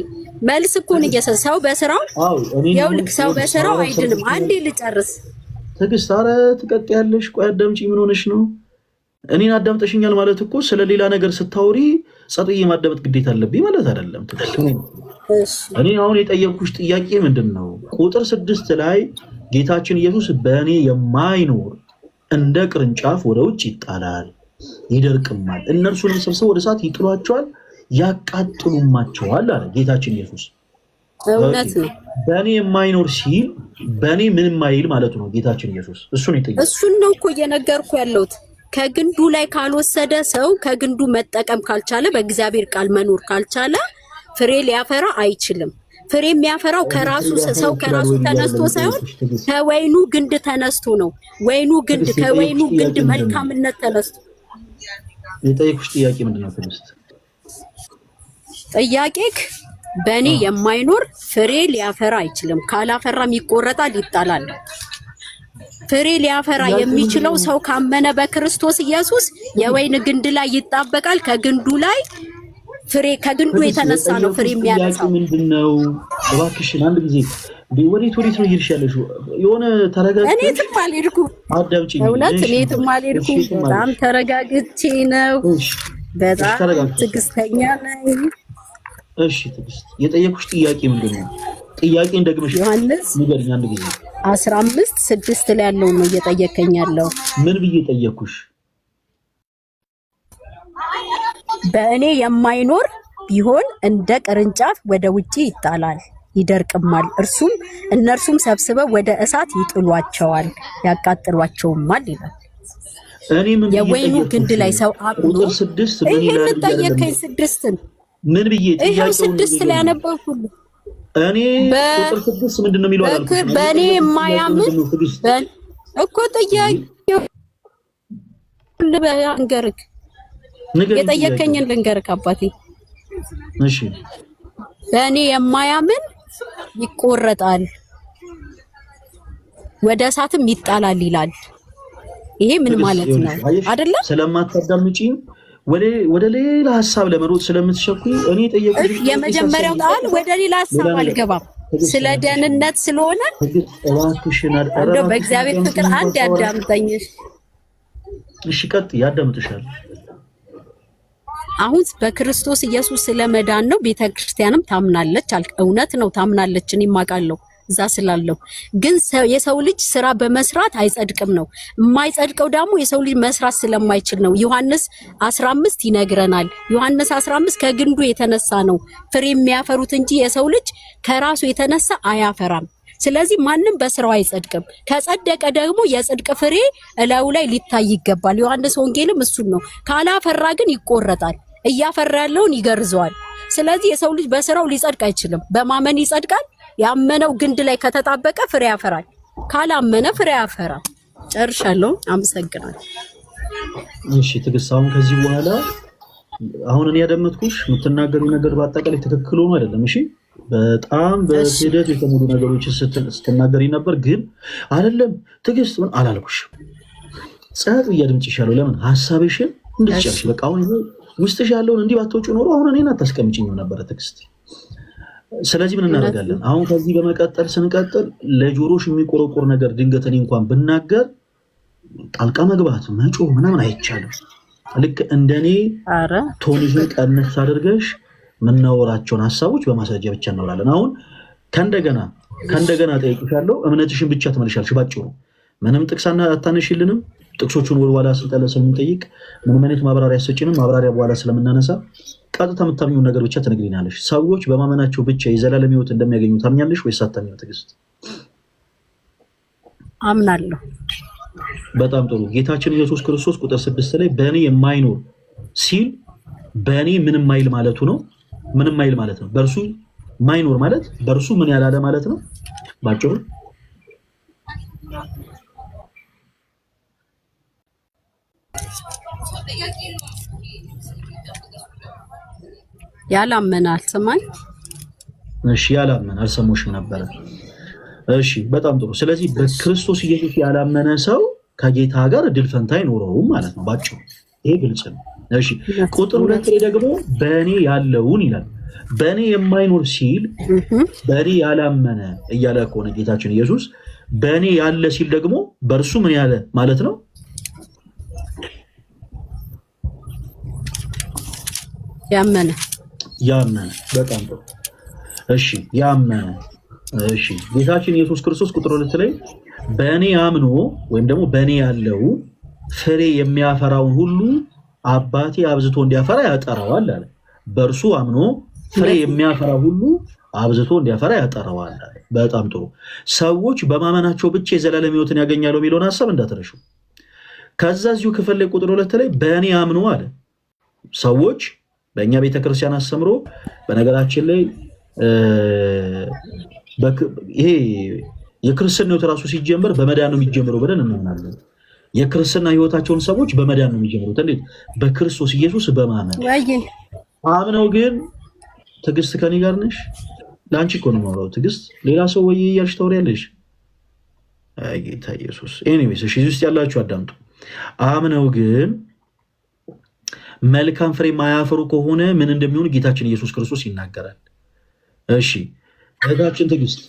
መልስ እኮ ነው። ሰው በስራው ይኸውልህ፣ ሰው በስራው አይድንም። አንዴ ልጨርስ። ትዕግስት ኧረ ትቀጥያለሽ። ቆይ አዳምጪኝ። ምን ሆነሽ ነው? እኔን አዳምጠሽኛል ማለት እኮ ስለሌላ ነገር ስታወሪ ጸጥዬ ማዳመጥ ግዴታ አለብኝ ማለት አይደለም። እኔ አሁን የጠየቅኩሽ ጥያቄ ምንድን ነው? ቁጥር 6 ላይ ጌታችን ኢየሱስ በእኔ የማይኖር እንደ ቅርንጫፍ ወደ ውጭ ይጣላል፣ ይደርቅማል፣ እነርሱንም ሰብስበው ወደ እሳት ይጥሏቸዋል፣ ያቃጥሉማቸዋል አለ ጌታችን ኢየሱስ። እውነት ነው። በእኔ የማይኖር ሲል በእኔ ምንም አይል ማለቱ ነው ጌታችን ኢየሱስ። እሱን ነው እኮ እየነገርኩ ያለሁት። ከግንዱ ላይ ካልወሰደ ሰው ከግንዱ መጠቀም ካልቻለ በእግዚአብሔር ቃል መኖር ካልቻለ ፍሬ ሊያፈራ አይችልም። ፍሬ የሚያፈራው ከራሱ ሰው ከራሱ ተነስቶ ሳይሆን ከወይኑ ግንድ ተነስቶ ነው። ወይኑ ግንድ ከወይኑ ግንድ መልካምነት ተነስቶ። የጠየኩሽ ጥያቄ ምንድነው? ትዕግስት ጥያቄክ በእኔ የማይኖር ፍሬ ሊያፈራ አይችልም። ካላፈራም ይቆረጣል፣ ይጣላል። ፍሬ ሊያፈራ የሚችለው ሰው ካመነ በክርስቶስ ኢየሱስ የወይን ግንድ ላይ ይጣበቃል። ከግንዱ ላይ ፍሬ ከግንዱ የተነሳ ነው ፍሬ የሚያነሳው። ምንድነው? እባክሽን አንድ ጊዜ ወዴት ነው እየሄድሽ ያለሽው? የሆነ ተረጋግተሽ። እኔ የትም አልሄድኩም። አዳምጪኝ። እውነት እኔ የትም አልሄድኩም። በጣም ተረጋግቼ ነው። በጣም ትዕግስተኛ ነኝ። እሺ ትዕግስት፣ የጠየኩሽ ጥያቄ ምንድነው? ጥያቄን ደግመሽ ዮሐንስ ንገሪኝ አንድ ጊዜ። 15:6 ላይ ያለው ነው እየጠየቀኝ ያለው። ምን ብዬ ጠየኩሽ? በእኔ የማይኖር ቢሆን እንደ ቅርንጫፍ ወደ ውጪ ይጣላል፣ ይደርቅማል፣ እነርሱም ሰብስበው ወደ እሳት ይጥሏቸዋል፣ ያቃጥሏቸውማል ይላል። እኔ ምን የወይኑ ግንድ ላይ ሰው አብሮ ይሄን ጠየቀኝ። 6 ምን ብዬ ይሄው 6 ላይ ያነበብኩልህ እኔ ቁጥር 6 ምንድነው የሚለው አላልኩሽ? በእኔ የማያምን እኮ ጥያቄው ልንገርህ፣ የጠየከኝን ልንገርህ አባቴ። እሺ በእኔ የማያምን ይቆረጣል፣ ወደ እሳትም ይጣላል ይላል። ይሄ ምን ማለት ነው? አይደለ? ስለማታዳምጪኝ ወደ ሌላ ሐሳብ ለመሮጥ ስለምትሸኩኝ እኔ ጠየቅኩኝ። የመጀመሪያው ቃል ወደ ሌላ ሐሳብ አልገባም፣ ስለ ደህንነት ስለሆነ እንደው በእግዚአብሔር ፍቅር አንድ ያዳምጠኝ። እሺ ቀጥ ያዳምጥሻል። አሁን በክርስቶስ ኢየሱስ ስለመዳን ነው ቤተክርስቲያንም ታምናለች። እውነት ነው ታምናለች፣ እኔም አውቃለሁ እዛ ስላለው። ግን የሰው ልጅ ስራ በመስራት አይጸድቅም ነው። የማይጸድቀው ደግሞ የሰው ልጅ መስራት ስለማይችል ነው። ዮሐንስ 15 ይነግረናል። ዮሐንስ 15 ከግንዱ የተነሳ ነው ፍሬ የሚያፈሩት እንጂ የሰው ልጅ ከራሱ የተነሳ አያፈራም። ስለዚህ ማንም በስራው አይጸድቅም። ከጸደቀ ደግሞ የጽድቅ ፍሬ እላዩ ላይ ሊታይ ይገባል። ዮሐንስ ወንጌልም እሱን ነው። ካላፈራ ግን ይቆረጣል፣ እያፈራ ያለውን ይገርዘዋል። ስለዚህ የሰው ልጅ በስራው ሊጸድቅ አይችልም። በማመን ይጸድቃል። ያመነው ግንድ ላይ ከተጣበቀ ፍሬ ያፈራል፣ ካላመነ ፍሬ ያፈራል። ጨርሻለሁ። አመሰግናለሁ። እሺ ትግስት፣ አሁን ከዚህ በኋላ አሁን እኔ ያደመጥኩሽ የምትናገሪው ነገር በአጠቃላይ ትክክል ሆኖ አይደለም። እሺ በጣም በሂደት የተሞሉ ነገሮችን ስትናገሪ ነበር። ግን አይደለም ትግስት ምን አላልኩሽ። ጸጥ እያድምጭሻለሁ። ለምን ሐሳብሽን እንድትጨርሽ በቃ አሁን ውስጥሽ ያለውን እንዲህ ባትወጪ ኖሮ አሁን እኔን አታስቀምጪኝም ነበረ ትግስት። ስለዚህ ምን እናደርጋለን አሁን ከዚህ በመቀጠል ስንቀጥል ለጆሮሽ የሚቆረቆር ነገር ድንገት እኔ እንኳን ብናገር ጣልቃ መግባት መጮህ ምናምን አይቻልም። ልክ እንደኔ ቶንሽን ቀነስ አድርገሽ ምናወራቸውን ሐሳቦች በማስረጃ ብቻ እናወራለን። አሁን ከእንደገና ጠይቅሻለሁ፣ እምነትሽን ብቻ ትመልሻለሽ ባጭሩ። ምንም ጥቅሳና አታነሽልንም። ጥቅሶቹን ወደኋላ ስንጠይቅ ምንም አይነት ማብራሪያ ሰጪንም ማብራሪያ በኋላ ስለምናነሳ ቀጥታ የምታምኚውን ነገር ብቻ ትነግሪናለሽ። ሰዎች በማመናቸው ብቻ የዘላለም ሕይወት እንደሚያገኙ ታምኛለሽ ወይስ አታምኚም? ትዕግስት አምናለሁ። በጣም ጥሩ። ጌታችን ኢየሱስ ክርስቶስ ቁጥር 6 ላይ በእኔ የማይኖር ሲል በእኔ ምንም ማይል ማለቱ ነው። ምንም ማይል ማለት ነው። በእርሱ ማይኖር ማለት በእርሱ ምን ያላለ ማለት ነው ባጭሩ። ያላመነ አልሰማኝ። እሺ ያላመነ አልሰሙሽም ነበረ። እሺ በጣም ጥሩ። ስለዚህ በክርስቶስ ኢየሱስ ያላመነ ሰው ከጌታ ጋር እድል ፈንታ አይኖረውም ማለት ነው ባጭሩ። ይሄ ግልጽ ነው። እሺ ቁጥር 2 ላይ ደግሞ በእኔ ያለውን ይላል። በእኔ የማይኖር ሲል በእኔ ያላመነ እያለ ከሆነ ጌታችን ኢየሱስ በእኔ ያለ ሲል ደግሞ በእርሱ ምን ያለ ማለት ነው? ያመነ። በጣም ጥሩ። እሺ ያመነ። እሺ ጌታችን ኢየሱስ ክርስቶስ ቁጥር 2 ላይ በእኔ አምኖ ወይም ደግሞ በእኔ ያለው ፍሬ የሚያፈራውን ሁሉ አባቴ አብዝቶ እንዲያፈራ ያጠራዋል አለ። በእርሱ አምኖ ፍሬ የሚያፈራ ሁሉ አብዝቶ እንዲያፈራ ያጠራዋል አለ። በጣም ጥሩ። ሰዎች በማመናቸው ብቻ የዘላለም ሕይወትን ያገኛሉ የሚለውን ሐሳብ እንዳትረሹ። ከዛ እዚሁ ክፍል ላይ ቁጥር 2 ላይ በእኔ አምኖ አለ። ሰዎች በእኛ ቤተክርስቲያን አስተምሮ በነገራችን ላይ ይሄ የክርስትና ሕይወት ራሱ ሲጀምር በመዳን ነው የሚጀምረው ብለን እናምናለን። የክርስትና ሕይወታቸውን ሰዎች በመዳን ነው የሚጀምሩት። እንዴት? በክርስቶስ ኢየሱስ በማመን አምነው። ግን ትዕግስት ከኔ ጋር ነሽ? ለአንቺ እኮ ነው የማወራው ትዕግስት። ሌላ ሰው ወይ እያልሽ ታወሪያለሽ። አይ ጌታ ኢየሱስ። ኤኒዌይስ እሺ፣ እዚህ ውስጥ ያላችሁ አዳምጡ። አምነው ግን መልካም ፍሬ ማያፈሩ ከሆነ ምን እንደሚሆን ጌታችን ኢየሱስ ክርስቶስ ይናገራል። እሺ እህታችን ትዕግስት፣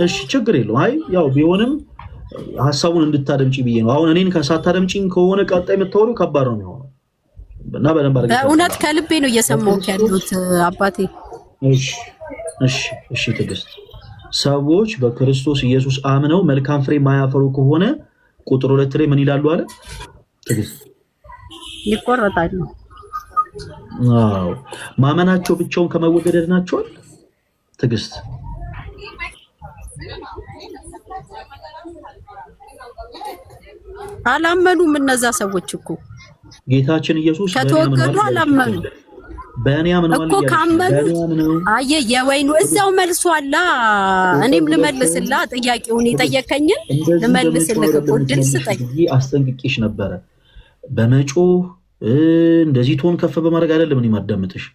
እሺ ችግር የለውም። አይ ያው ቢሆንም ሐሳቡን እንድታደምጪ ብዬ ነው። አሁን እኔን ከሳታደምጪኝ ከሆነ ቀጣይ የምታወሪው ከባድ ነው የሚሆነው እና በደንብ አድርገሽ በእውነት ከልቤ ነው እየሰማሁት ያሉት አባቴ። እሺ ትዕግስት፣ ሰዎች በክርስቶስ ኢየሱስ አምነው መልካም ፍሬ ማያፈሩ ከሆነ ቁጥር 2 ላይ ምን ይላሉ አለ ትዕግስት? ይቆረጣሉ። አዎ ማመናቸው ብቻውን ከመወገድ ናቸዋል ትዕግስት። አላመኑም። እነዛ ሰዎች እኮ ጌታችን ኢየሱስ ከተወገዱ አላመኑ። በእኔ አምነዋል እኮ ካመኑ አየ የወይኑ እዛው መልሷላ። እኔም ልመልስላ ጥያቄውን የጠየቀኝን ልመልስልህ እኮ ድል ስጠኝ። አስጠንቅቄሽ ነበረ። በመጮህ እንደዚህ ቶን ከፍ በማድረግ አይደለም እኔ ማዳምጥሽ።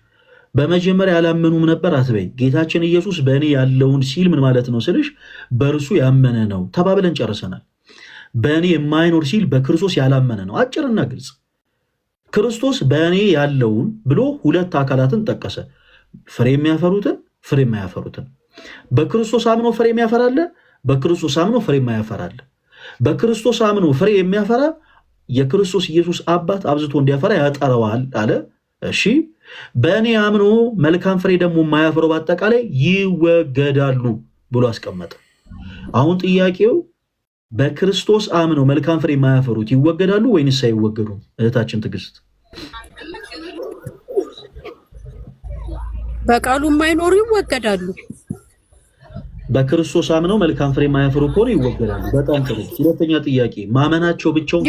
በመጀመሪያ ያላመኑም ነበር አትበይ። ጌታችን ኢየሱስ በእኔ ያለውን ሲል ምን ማለት ነው ስልሽ በእርሱ ያመነ ነው ተባብለን ጨርሰናል። በእኔ የማይኖር ሲል በክርስቶስ ያላመነ ነው። አጭርና ግልጽ። ክርስቶስ በእኔ ያለውን ብሎ ሁለት አካላትን ጠቀሰ። ፍሬ የሚያፈሩትን፣ ፍሬ የማያፈሩትን። በክርስቶስ አምኖ ፍሬ የሚያፈራለ፣ በክርስቶስ አምኖ ፍሬ የማያፈራለ። በክርስቶስ አምኖ ፍሬ የሚያፈራ የክርስቶስ ኢየሱስ አባት አብዝቶ እንዲያፈራ ያጠረዋል አለ። እሺ በእኔ አምኖ መልካም ፍሬ ደግሞ የማያፈረው በአጠቃላይ ይወገዳሉ ብሎ አስቀመጠ። አሁን ጥያቄው በክርስቶስ አምነው መልካም ፍሬ የማያፈሩት ይወገዳሉ ወይንስ አይወገዱም? እህታችን ትዕግስት በቃሉ የማይኖሩ ይወገዳሉ። በክርስቶስ አምነው መልካም ፍሬ የማያፈሩ ከሆነ ይወገዳሉ። በጣም ጥሩ። ሁለተኛ ጥያቄ ማመናቸው ብቻውን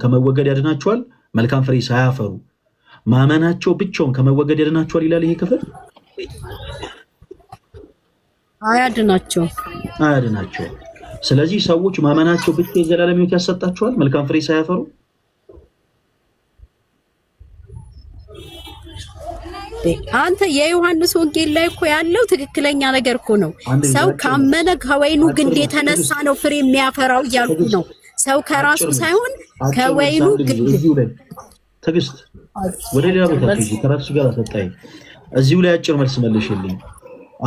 ከመወገድ ያድናቸዋል? መልካም ፍሬ ሳያፈሩ ማመናቸው ብቻውን ከመወገድ ያድናቸዋል ይላል ይሄ ክፍል? አያድናቸው። ስለዚህ ሰዎች ማመናቸው ብቻ የዘላለም ሕይወት ያሰጣቸዋል መልካም ፍሬ ሳያፈሩ? አንተ የዮሐንስ ወንጌል ላይ እኮ ያለው ትክክለኛ ነገር እኮ ነው። ሰው ካመነ ከወይኑ ግንድ የተነሳ ነው ፍሬ የሚያፈራው እያልኩ ነው። ሰው ከራሱ ሳይሆን ከወይኑ ግንድ። ትዕግስት ወደ ሌላ ቦታ ከራሱ ጋር አሰጣኝ። እዚሁ ላይ አጭር መልስ መልሽልኝ።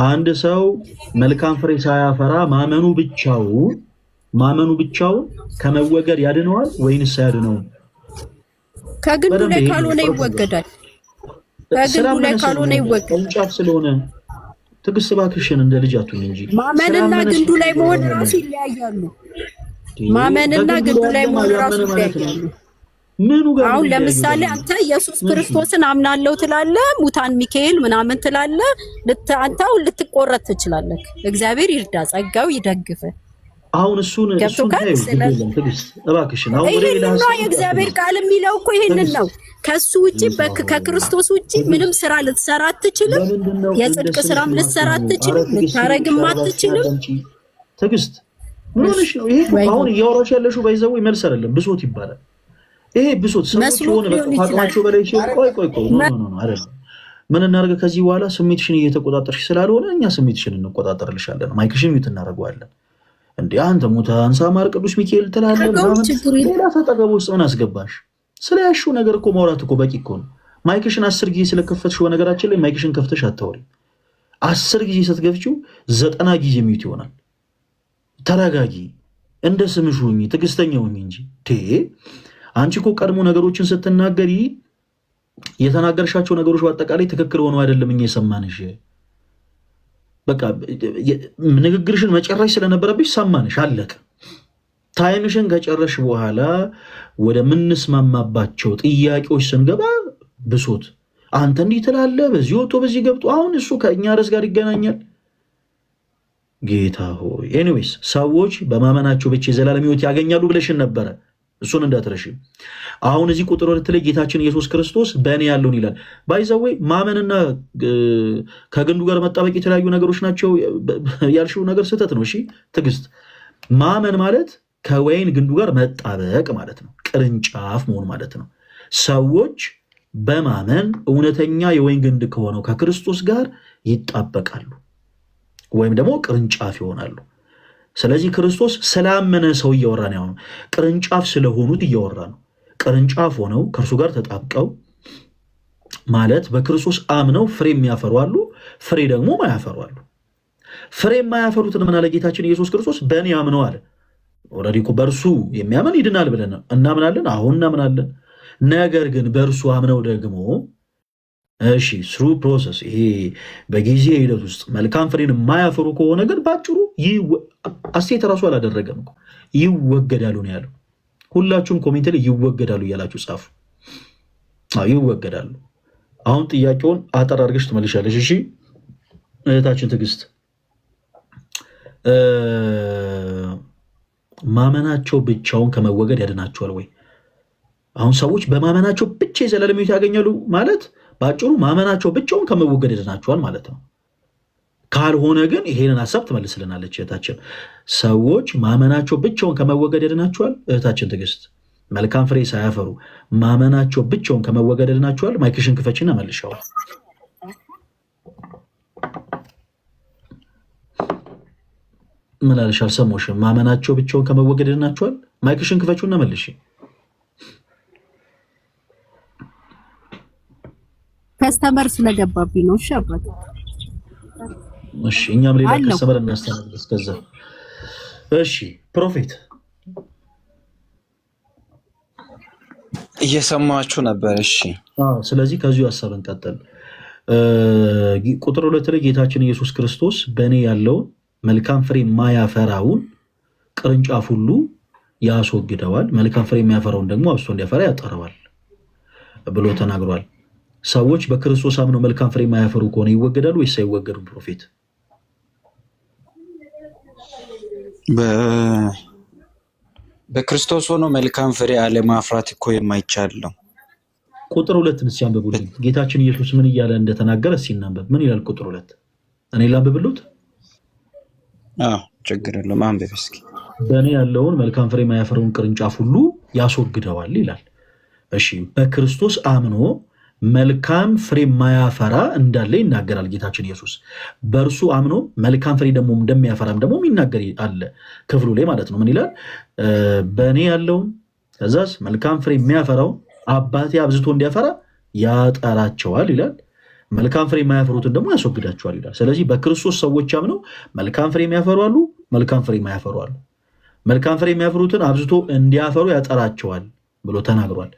አንድ ሰው መልካም ፍሬ ሳያፈራ ማመኑ ብቻውን ከመወገድ ያድነዋል ወይንስ አያድነውም? ከግንዱ ላይ ካልሆነ ይወገዳል። ቅርንጫፍ ስለሆነ ትዕግስት እባክሽን እንደ ልጅ አትሁኝ እንጂ ማመንና ግንዱ ላይ መሆን ራሱ ይለያያሉ። አሁን ለምሳሌ አንተ ኢየሱስ ክርስቶስን አምናለሁ ትላለህ፣ ሙታን ሚካኤል ምናምን ትላለህ። አንተው ልትቆረጥ ትችላለህ። እግዚአብሔር ይርዳ፣ ጸጋው ይደግፍ። አሁን እሱን እባክሽን አሁን ወደ ሌላ የእግዚአብሔር ቃል የሚለው እኮ ይሄንን ነው። ከሱ ውጪ ከክርስቶስ ውጪ ምንም ስራ ልትሰራ አትችልም። የጽድቅ ስራም ልትሰራ አትችልም። ልታረግም አትችልም። ትዕግስት ምን ሆነሽ ነው? ይሄ አሁን እያወራሽ ያለሽው ባይዘው መልስ አይደለም፣ ብሶት ይባላል። ይሄ ብሶት ሰዎች የሆነ አቅማቸው በላይ ሲሆን ቆይ አይደለም። ምን እናደርግ ከዚህ በኋላ ስሜትሽን እየተቆጣጠርሽ ስላልሆነ እኛ ስሜትሽን እንቆጣጠርልሻለን። ማይክሽን ሚውት እናደርገዋለን። እንዴ አንተ ሙታ አንሳ ማር ቅዱስ ሚካኤል ትላለህ። ሌላ ተጠገብ ውስጥ ምን አስገባሽ? ስለያሽው ነገር እኮ ማውራት እኮ በቂ እኮ ነው። ማይክሽን 10 ጊዜ ስለከፈትሽ በነገራችን ላይ ማይክሽን ከፍተሽ አታወሪ። 10 ጊዜ ስትገፍቺው 90 ጊዜ ሚውት ይሆናል። ተረጋጊ፣ እንደ ስምሽ ሁኚ፣ ትዕግስተኛ ሁኚ እንጂ አንቺ እኮ ቀድሞ ነገሮችን ስትናገሪ የተናገርሻቸው ነገሮች በአጠቃላይ ትክክል ሆነው አይደለም እኛ የሰማንሽ። በቃ ንግግርሽን መጨረሽ ስለነበረብሽ ሰማንሽ፣ አለቀ። ታይምሽን ከጨረሽ በኋላ ወደ ምንስማማባቸው ጥያቄዎች ስንገባ ብሶት፣ አንተ እንዲህ ትላለህ፣ በዚህ ወጥቶ በዚህ ገብቶ፣ አሁን እሱ ከእኛ ርዕስ ጋር ይገናኛል። ጌታ ሆይ ኤኒዌይስ ሰዎች በማመናቸው ብቻ የዘላለም ሕይወት ያገኛሉ ብለሽን ነበረ። እሱን እንዳትረሺ። አሁን እዚህ ቁጥር 2 ላይ ጌታችን ኢየሱስ ክርስቶስ በእኔ ያለውን ይላል። ባይዘዌ ማመንና ከግንዱ ጋር መጣበቅ የተለያዩ ነገሮች ናቸው ያልሽው ነገር ስህተት ነው። እሺ ትዕግስት፣ ማመን ማለት ከወይን ግንዱ ጋር መጣበቅ ማለት ነው፣ ቅርንጫፍ መሆን ማለት ነው። ሰዎች በማመን እውነተኛ የወይን ግንድ ከሆነው ከክርስቶስ ጋር ይጣበቃሉ ወይም ደግሞ ቅርንጫፍ ይሆናሉ። ስለዚህ ክርስቶስ ስላመነ ሰው እያወራ ነው። ቅርንጫፍ ስለሆኑት እያወራ ነው። ቅርንጫፍ ሆነው ከእርሱ ጋር ተጣብቀው ማለት በክርስቶስ አምነው ፍሬ የሚያፈሩ አሉ፣ ፍሬ ደግሞ ማያፈሩ አሉ። ፍሬ የማያፈሩትን ምን አለ ጌታችን ኢየሱስ ክርስቶስ? በእኔ አምነው አለ። ኦልሬዲ እኮ በእርሱ የሚያምን ይድናል ብለን እናምናለን። አሁን እናምናለን። ነገር ግን በእርሱ አምነው ደግሞ እሺ ስሩ ፕሮሰስ ይሄ በጊዜ ሂደት ውስጥ መልካም ፍሬን የማያፈሩ ከሆነ ግን ባጭሩ አስቴት ራሱ አላደረገም እኮ ይወገዳሉ ነው ያለው። ሁላችሁም ኮሜንት ላይ ይወገዳሉ እያላችሁ ጻፉ። ይወገዳሉ። አሁን ጥያቄውን አጠር አድርገሽ ትመልሻለሽ። እሺ እህታችን ትዕግስት፣ ማመናቸው ብቻውን ከመወገድ ያድናቸዋል ወይ? አሁን ሰዎች በማመናቸው ብቻ የዘላለም ሕይወት ያገኛሉ ማለት ባጭሩ ማመናቸው ብቻውን ከመወገድ ይድናቸዋል ማለት ነው። ካልሆነ ግን ይሄንን ሐሳብ ትመልስልናለች እህታችን። ሰዎች ማመናቸው ብቻውን ከመወገድ ይድናቸዋል። እህታችን ትዕግስት መልካም ፍሬ ሳያፈሩ ማመናቸው ብቻውን ከመወገድ ይድናቸዋል። ማይክሽን ክፈችና መልሻው። ምን አልሽ? አልሰማሁሽም። ማመናቸው ብቻውን ከመወገድ ይድናቸዋል። ማይክሽን ክፈቹና መልሽ። ከስተመር ስለገባብኝ ነው። እሺ አባት። እሺ እኛም ሌላ ከስተመር እናስተናግድ እስከዛ። እሺ ፕሮፌት እየሰማችሁ ነበር? እሺ ስለዚህ ከዚሁ ሀሳብ እንቀጥል። ቁጥር 2 ላይ ጌታችን ኢየሱስ ክርስቶስ በእኔ ያለውን መልካም ፍሬ የማያፈራውን ቅርንጫፍ ሁሉ ያስወግደዋል፣ መልካም ፍሬ የሚያፈራውን ደግሞ አብዝቶ እንዲያፈራ ያጠረዋል ብሎ ተናግሯል። ሰዎች በክርስቶስ አምነው መልካም ፍሬ የማያፈሩ ከሆነ ይወገዳሉ ወይስ አይወገዱም? ፕሮፌት በክርስቶስ ሆኖ መልካም ፍሬ አለማፍራት እኮ የማይቻል ነው። ቁጥር 2 እስኪ አንብቡልኝ። ጌታችን ኢየሱስ ምን እያለ እንደተናገረ እስኪ እናንብብ። ምን ይላል ቁጥር 2? እኔ ላንብብሉት? ችግር የለም አንብብ እስኪ። በእኔ ያለውን መልካም ፍሬ የማያፈራውን ቅርንጫፍ ሁሉ ያስወግደዋል ይላል። እሺ በክርስቶስ አምኖ መልካም ፍሬ የማያፈራ እንዳለ ይናገራል ጌታችን ኢየሱስ። በእርሱ አምኖ መልካም ፍሬ ደግሞ እንደሚያፈራም ደግሞ የሚናገር አለ ክፍሉ ላይ ማለት ነው። ምን ይላል? በእኔ ያለውን ከዛስ መልካም ፍሬ የሚያፈራውን አባቴ አብዝቶ እንዲያፈራ ያጠራቸዋል ይላል። መልካም ፍሬ የማያፈሩትን ደግሞ ያስወግዳቸዋል ይላል። ስለዚህ በክርስቶስ ሰዎች አምነው መልካም ፍሬ የሚያፈሩ አሉ፣ መልካም ፍሬ የማያፈሩ አሉ። መልካም ፍሬ የሚያፈሩትን አብዝቶ እንዲያፈሩ ያጠራቸዋል ብሎ ተናግሯል።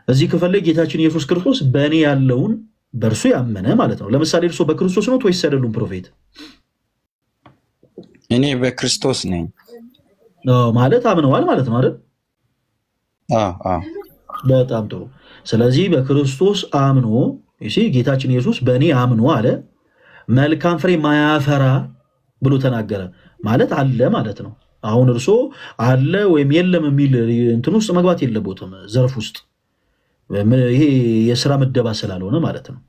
እዚህ ክፍል ላይ ጌታችን ኢየሱስ ክርስቶስ በእኔ ያለውን በእርሱ ያመነ ማለት ነው። ለምሳሌ እርሶ በክርስቶስ ነው ወይስ አይደሉም? ፕሮፌት እኔ በክርስቶስ ነኝ ማለት አምነዋል ማለት ነው አይደል? በጣም ጥሩ። ስለዚህ በክርስቶስ አምኖ ጌታችን ኢየሱስ በእኔ አምኖ አለ መልካም ፍሬ ማያፈራ ብሎ ተናገረ ማለት አለ ማለት ነው። አሁን እርሶ አለ ወይም የለም የሚል እንትን ውስጥ መግባት የለቦትም ዘርፍ ውስጥ። ይሄ የስራ ምደባ ስላልሆነ ማለት ነው።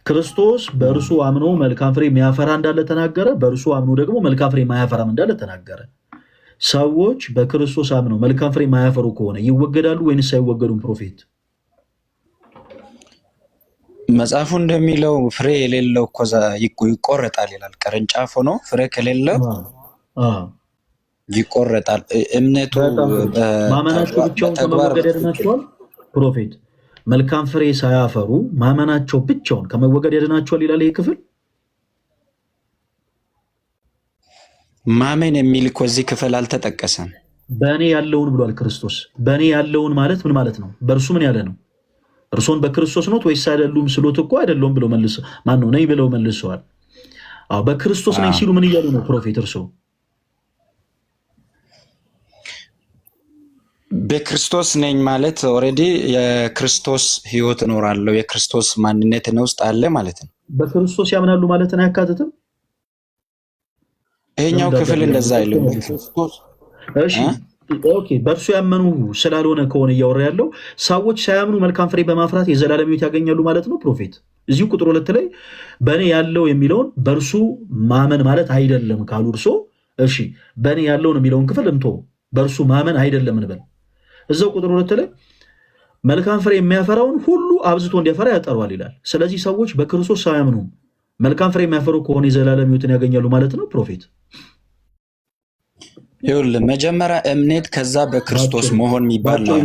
ክርስቶስ በእርሱ አምኖ መልካም ፍሬ የሚያፈራ እንዳለ ተናገረ፣ በእርሱ አምኖ ደግሞ መልካም ፍሬ ማያፈራም እንዳለ ተናገረ። ሰዎች በክርስቶስ አምነው መልካም ፍሬ ማያፈሩ ከሆነ ይወገዳሉ ወይንስ አይወገዱም? ፕሮፌት መጽሐፉ እንደሚለው ፍሬ የሌለው እኮ ይቆረጣል ይላል። ቅርንጫፍ ሆኖ ፍሬ ከሌለው ይቆረጣል። እምነቱ ማመናቸው ብቻውን ከመወገድ ያድናቸዋል። ፕሮፌት መልካም ፍሬ ሳያፈሩ ማመናቸው ብቻውን ከመወገድ ያድናቸዋል ይላል ይህ ክፍል። ማመን የሚል እኮ እዚህ ክፍል አልተጠቀሰም። በእኔ ያለውን ብሏል ክርስቶስ። በእኔ ያለውን ማለት ምን ማለት ነው? በእርሱ ምን ያለ ነው? እርሶን በክርስቶስ ነው ወይስ አይደሉም ስሎት እኮ አይደለም ብለው መልሰ ማን ነው ነኝ ብለው መልሰዋል። በክርስቶስ ነኝ ሲሉ ምን እያሉ ነው ፕሮፌት? እርሶ በክርስቶስ ነኝ ማለት ኦልሬዲ የክርስቶስ ህይወት እኖራለሁ፣ የክርስቶስ ማንነት ነው ውስጥ አለ ማለት ነው። በክርስቶስ ያምናሉ ማለትን አያካትትም? ይሄኛው ክፍል እንደዛ አይልም። እሺ ኦኬ፣ በእርሱ ያመኑ ስላልሆነ ከሆነ እያወራ ያለው ሰዎች ሳያምኑ መልካም ፍሬ በማፍራት የዘላለም ሕይወት ያገኛሉ ማለት ነው። ፕሮፌት እዚሁ ቁጥር 2 ላይ በእኔ ያለው የሚለውን በእርሱ ማመን ማለት አይደለም ካሉ እርሶ፣ እሺ በእኔ ያለውን የሚለውን ክፍል እንቶ በእርሱ ማመን አይደለም እንበል። እዛው ቁጥር 2 ላይ መልካም ፍሬ የሚያፈራውን ሁሉ አብዝቶ እንዲያፈራ ያጠረዋል ይላል። ስለዚህ ሰዎች በክርስቶስ ሳያምኑ መልካም ፍሬ የሚያፈሩ ከሆነ የዘላለም ሕይወትን ያገኛሉ ማለት ነው። ፕሮፌት ይኸውልህ መጀመሪያ እምነት ከዛ በክርስቶስ መሆን የሚባል ነው።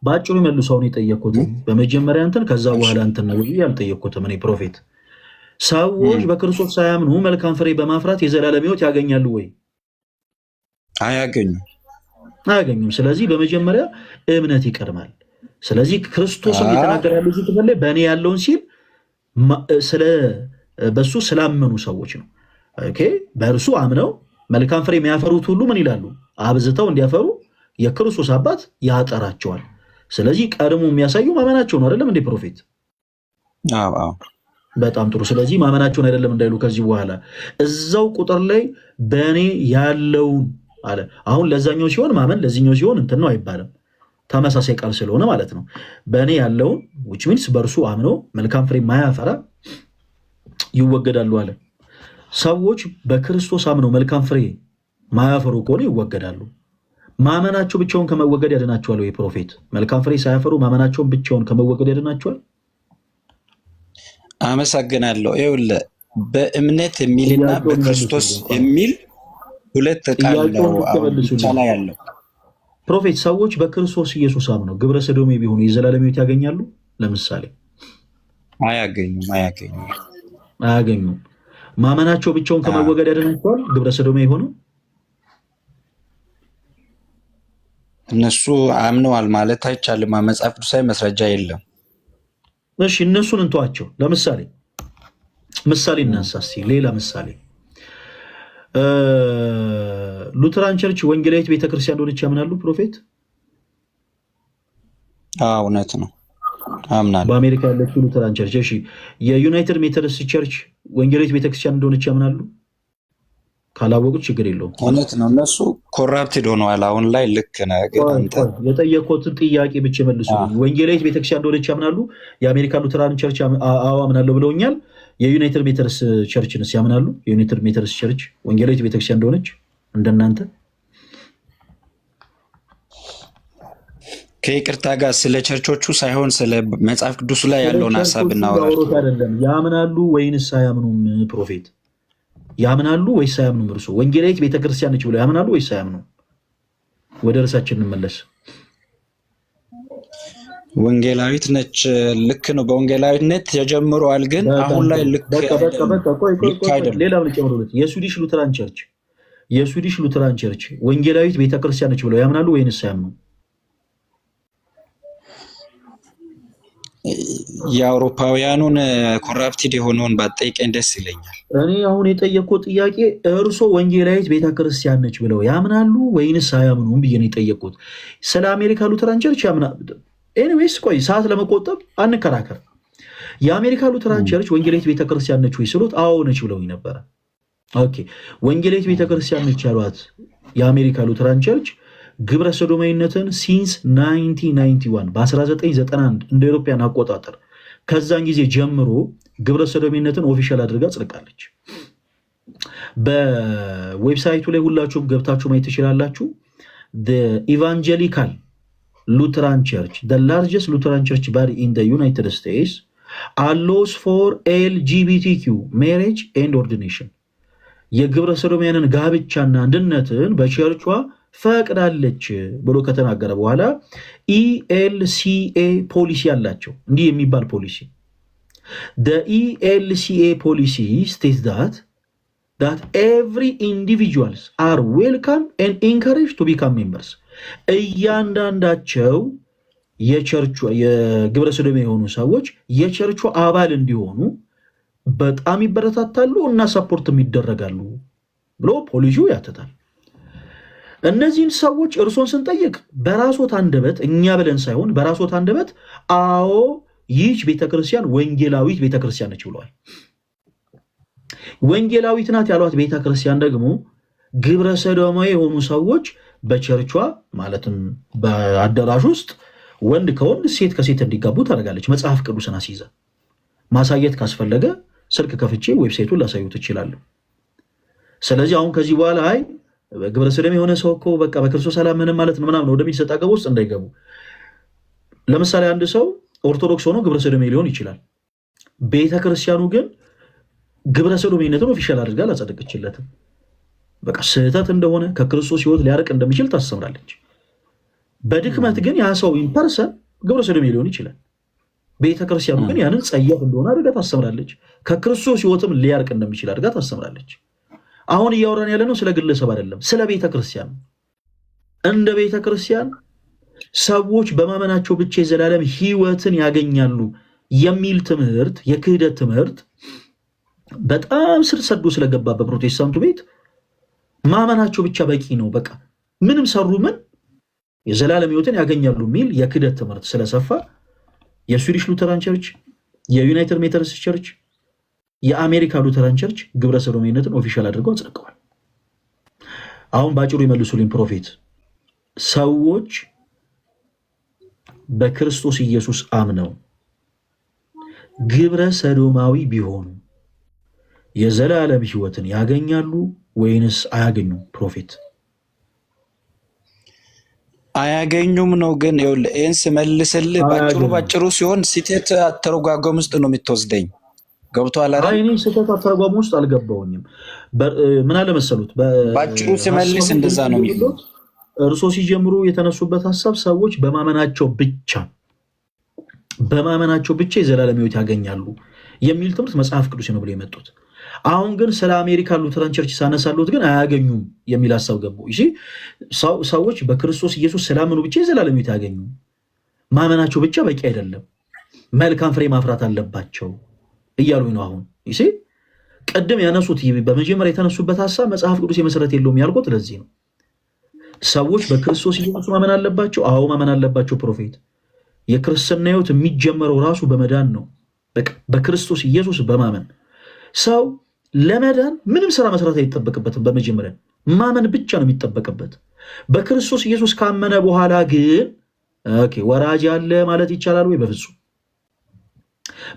ባጭሩ ይመልሱ። አሁን የጠየኩት በመጀመሪያ እንትን ከዛ በኋላ እንትን ነው ያልጠየኩትም እኔ ፕሮፌት። ሰዎች በክርስቶስ ሳያምኑ መልካም ፍሬ በማፍራት የዘላለም ሕይወት ያገኛሉ ወይ? አያገኙም። ስለዚህ በመጀመሪያ እምነት ይቀድማል። ስለዚህ ክርስቶስም እየተናገረ ያለው እዚህ ክፍል ላይ በእኔ ያለውን ሲል በሱ ስላመኑ ሰዎች ነው። ኦኬ በእርሱ አምነው መልካም ፍሬ የሚያፈሩት ሁሉ ምን ይላሉ? አብዝተው እንዲያፈሩ የክርስቶስ አባት ያጠራቸዋል። ስለዚህ ቀድሞ የሚያሳዩ ማመናቸው ነው አይደለም እንዴ ፕሮፌት? በጣም ጥሩ። ስለዚህ ማመናቸውን አይደለም እንዳይሉ ከዚህ በኋላ እዛው ቁጥር ላይ በእኔ ያለውን አለ። አሁን ለዛኛው ሲሆን ማመን ለዚህኛው ሲሆን እንትን ነው አይባልም። ተመሳሳይ ቃል ስለሆነ ማለት ነው። በእኔ ያለውን which means በእርሱ አምኖ መልካም ፍሬ ማያፈራ ይወገዳሉ አለ። ሰዎች በክርስቶስ አምነው መልካም ፍሬ ማያፈሩ ከሆነ ይወገዳሉ። ማመናቸው ብቻውን ከመወገድ ያድናቸዋል ወይ? ፕሮፌት መልካም ፍሬ ሳያፈሩ ማመናቸውን ብቻውን ከመወገድ ያድናቸዋል? አመሰግናለሁ። ይኸውልህ በእምነት የሚልና በክርስቶስ የሚል ሁለት ቃል ነው ብቻ ላይ ያለው። ፕሮፌት ሰዎች በክርስቶስ ኢየሱስ አምነው ግብረ ሰዶሜ ቢሆኑ የዘላለም ሕይወት ያገኛሉ? ለምሳሌ አያገኙም። ማመናቸው ብቻውን ከመወገድ ያድናቸዋል? ግብረ ሰዶሜ የሆነው እነሱ አምነዋል ማለት አይቻልም። መጽሐፍ ቅዱሳዊ መስረጃ የለም። እሺ እነሱን እንተዋቸው። ለምሳሌ ምሳሌ እናንሳ እስኪ። ሌላ ምሳሌ ሉተራን ቸርች ወንጌላዊት ቤተክርስቲያን እንደሆነች ያምናሉ ፕሮፌት? እውነት ነው አምናለሁ። በአሜሪካ ያለችው ሉተራን ቸርች። እሺ የዩናይትድ ሜቶዲስት ቸርች ወንጌላዊት ቤተክርስቲያን እንደሆነች ያምናሉ? ካላወቁት ችግር የለውም። እውነት ነው። እነሱ ኮራፕትድ ሆነዋል አሁን ላይ። ልክ ነህ። የጠየቁትን ጥያቄ ብቻ መልሱ። ወንጌላዊት ቤተክርስቲያን እንደሆነች ያምናሉ? የአሜሪካ ሉተራን ቸርች አዎ አምናለሁ ብለውኛል። የዩናይትድ ሜቶዲስት ቸርችንስ ያምናሉ? የዩናይትድ ሜቶዲስት ቸርች ወንጌላዊት ቤተክርስቲያን እንደሆነች እንደናንተ? ከይቅርታ ጋር ስለ ቸርቾቹ ሳይሆን ስለ መጽሐፍ ቅዱሱ ላይ ያለውን ሀሳብ እናወራለን። ያምናሉ ወይንስ አያምኑም? ፕሮፌት ያምናሉ ወይስ አያምኑም? እርሱ ወንጌላዊት ቤተክርስቲያን ነች ብለው ያምናሉ ወይስ አያምኑም? ወደ ርዕሳችን እንመለስ። ወንጌላዊት ነች። ልክ ነው። በወንጌላዊነት ተጀምሯል፣ ግን አሁን ላይ ልክ አይደለም። ሌላ ምን ጨምሩለት? የስዊዲሽ ሉተራን ቸርች ወንጌላዊት ቤተክርስቲያን ነች ብለው ያምናሉ ወይንስ አያምኑም? የአውሮፓውያኑን ኮራፕትድ የሆነውን ባጠይቀኝ ደስ ይለኛል። እኔ አሁን የጠየቅኩት ጥያቄ እርሶ ወንጌላዊት ቤተክርስቲያን ነች ብለው ያምናሉ ወይንስ አያምኑም ብዬ ነው የጠየቅኩት። ስለ አሜሪካ ሉተራን ቸርች ኤኒዌይስ ቆይ ሰዓት ለመቆጠብ አንከራከር። የአሜሪካ ሉተራን ቸርች ወንጌላዊት ቤተክርስቲያን ነች ወይ ስሎት አዎ ነች ብለውኝ ነበረ። ኦኬ ወንጌላዊት ቤተክርስቲያን ነች ያሏት የአሜሪካ ሉተራን ቸርች ግብረ ሰዶማዊነትን ሲንስ 1991 በ1991 እንደ አውሮፓውያን አቆጣጠር ከዛን ጊዜ ጀምሮ ግብረ ሰዶማዊነትን ኦፊሻል አድርጋ ጽድቃለች። በዌብሳይቱ ላይ ሁላችሁም ገብታችሁ ማየት ትችላላችሁ። ኢቫንጀሊካል ሉተራን ቸርች the largest Lutheran church body in the United States allows for LGBTQ marriage and ordination የግብረ ሰዶማውያንን ጋብቻና አንድነትን በቸርቿ ፈቅዳለች ብሎ ከተናገረ በኋላ ELCA ፖሊሲ አላቸው። እንዲህ የሚባል ፖሊሲ the ELCA policy states that every individuals are welcome and encouraged to become members እያንዳንዳቸው የቸርቹ የግብረ ሰዶም የሆኑ ሰዎች የቸርቹ አባል እንዲሆኑ በጣም ይበረታታሉ እና ሰፖርትም ይደረጋሉ ብሎ ፖሊሲው ያተታል። እነዚህን ሰዎች እርሶን ስንጠይቅ በራስዎት አንደበት እኛ ብለን ሳይሆን በራስዎት አንደበት አዎ ይህች ቤተክርስቲያን ወንጌላዊት ቤተክርስቲያን ነች ብለዋል። ወንጌላዊት ናት ያሏት ቤተክርስቲያን ደግሞ ግብረ ሰዶማዊ የሆኑ ሰዎች በቸርቿ ማለትም በአዳራሽ ውስጥ ወንድ ከወንድ ሴት ከሴት እንዲጋቡ ታደርጋለች። መጽሐፍ ቅዱስን አስይዘ ማሳየት ካስፈለገ ስልክ ከፍቼ ዌብሳይቱን ላሳዩት እችላለሁ። ስለዚህ አሁን ከዚህ በኋላ አይ ግብረ ሰዶም የሆነ ሰው እኮ በቃ በክርስቶስ አላመነም ማለት ነው ምናምን ወደሚል ሰጣ ገባ ውስጥ እንዳይገቡ። ለምሳሌ አንድ ሰው ኦርቶዶክስ ሆኖ ግብረ ሰዶም ሊሆን ይችላል። ቤተክርስቲያኑ ግን ግብረ ሰዶምነትን ኦፊሻል አድርጋ አላጸደቀችለትም። በቃ ስህተት እንደሆነ ከክርስቶስ ሕይወት ሊያርቅ እንደሚችል ታስተምራለች። በድክመት ግን ያ ሰው ኢምፐርሰን ግብረ ሰዶም ሊሆን ይችላል። ቤተክርስቲያኑ ግን ያንን ጸያፍ እንደሆነ አድርጋ ታስተምራለች። ከክርስቶስ ሕይወትም ሊያርቅ እንደሚችል አድርጋ ታስተምራለች። አሁን እያወራን ያለ ነው ስለ ግለሰብ አይደለም፣ ስለ ቤተክርስቲያን። እንደ ቤተክርስቲያን ሰዎች በማመናቸው ብቻ የዘላለም ሕይወትን ያገኛሉ የሚል ትምህርት፣ የክህደት ትምህርት በጣም ስር ሰዶ ስለገባ በፕሮቴስታንቱ ቤት ማመናቸው ብቻ በቂ ነው፣ በቃ ምንም ሰሩ ምን የዘላለም ሕይወትን ያገኛሉ የሚል የክህደት ትምህርት ስለሰፋ የስዊዲሽ ሉተራን ቸርች፣ የዩናይትድ ሜቶዲስት ቸርች፣ የአሜሪካ ሉተራን ቸርች ግብረ ሰዶምነትን ኦፊሻል አድርገው አጽድቀዋል። አሁን ባጭሩ ይመልሱልኝ ፕሮፌት። ሰዎች በክርስቶስ ኢየሱስ አምነው ግብረ ሰዶማዊ ቢሆኑ የዘላለም ሕይወትን ያገኛሉ ወይንስ አያገኙም? ፕሮፌት አያገኙም ነው። ግን ይህን ስመልስልህ ባጭሩ ሲሆን ስህተት አተረጓጎም ውስጥ ነው የምትወስደኝ። ገብቶሃል አይደል? እኔ ስህተት አተረጓጎም ውስጥ አልገባሁኝም። ምን አለ መሰሉት፣ ባጭሩ ስመልስ እንደዛ ነው የሚሉት። እርሶ ሲጀምሩ የተነሱበት ሀሳብ ሰዎች በማመናቸው ብቻ የዘላለም ሕይወት ያገኛሉ የሚል ትምህርት መጽሐፍ ቅዱስ ነው ብሎ የመጡት። አሁን ግን ስለ አሜሪካ ሉተራን ቸርች ሳነሳሉት ግን አያገኙም የሚል ሀሳብ ገቡ። እሺ ሰዎች በክርስቶስ ኢየሱስ ስላመኑ ብቻ የዘላለም ሕይወት ያገኙ፣ ማመናቸው ብቻ በቂ አይደለም፣ መልካም ፍሬ ማፍራት አለባቸው እያሉ ነው። አሁን እሺ ቀደም ያነሱት በመጀመሪያ የተነሱበት ሀሳብ መጽሐፍ ቅዱስ የመሰረት የለውም ያልኩት ለዚህ ነው። ሰዎች በክርስቶስ ኢየሱስ ማመን አለባቸው። አዎ ማመን አለባቸው። ፕሮፌት የክርስትና ሕይወት የሚጀመረው ራሱ በመዳን ነው። በክርስቶስ ኢየሱስ በማመን ሰው ለመዳን ምንም ስራ መስራት አይጠበቅበትም። በመጀመሪያ ማመን ብቻ ነው የሚጠበቅበት። በክርስቶስ ኢየሱስ ካመነ በኋላ ግን ወራጅ አለ ማለት ይቻላል ወይ? በፍጹም።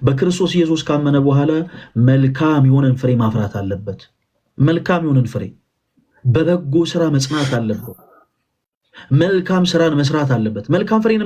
በክርስቶስ ኢየሱስ ካመነ በኋላ መልካም የሆነን ፍሬ ማፍራት አለበት። መልካም የሆነን ፍሬ፣ በበጎ ስራ መጽናት አለበት። መልካም ስራን መስራት አለበት። መልካም ፍሬን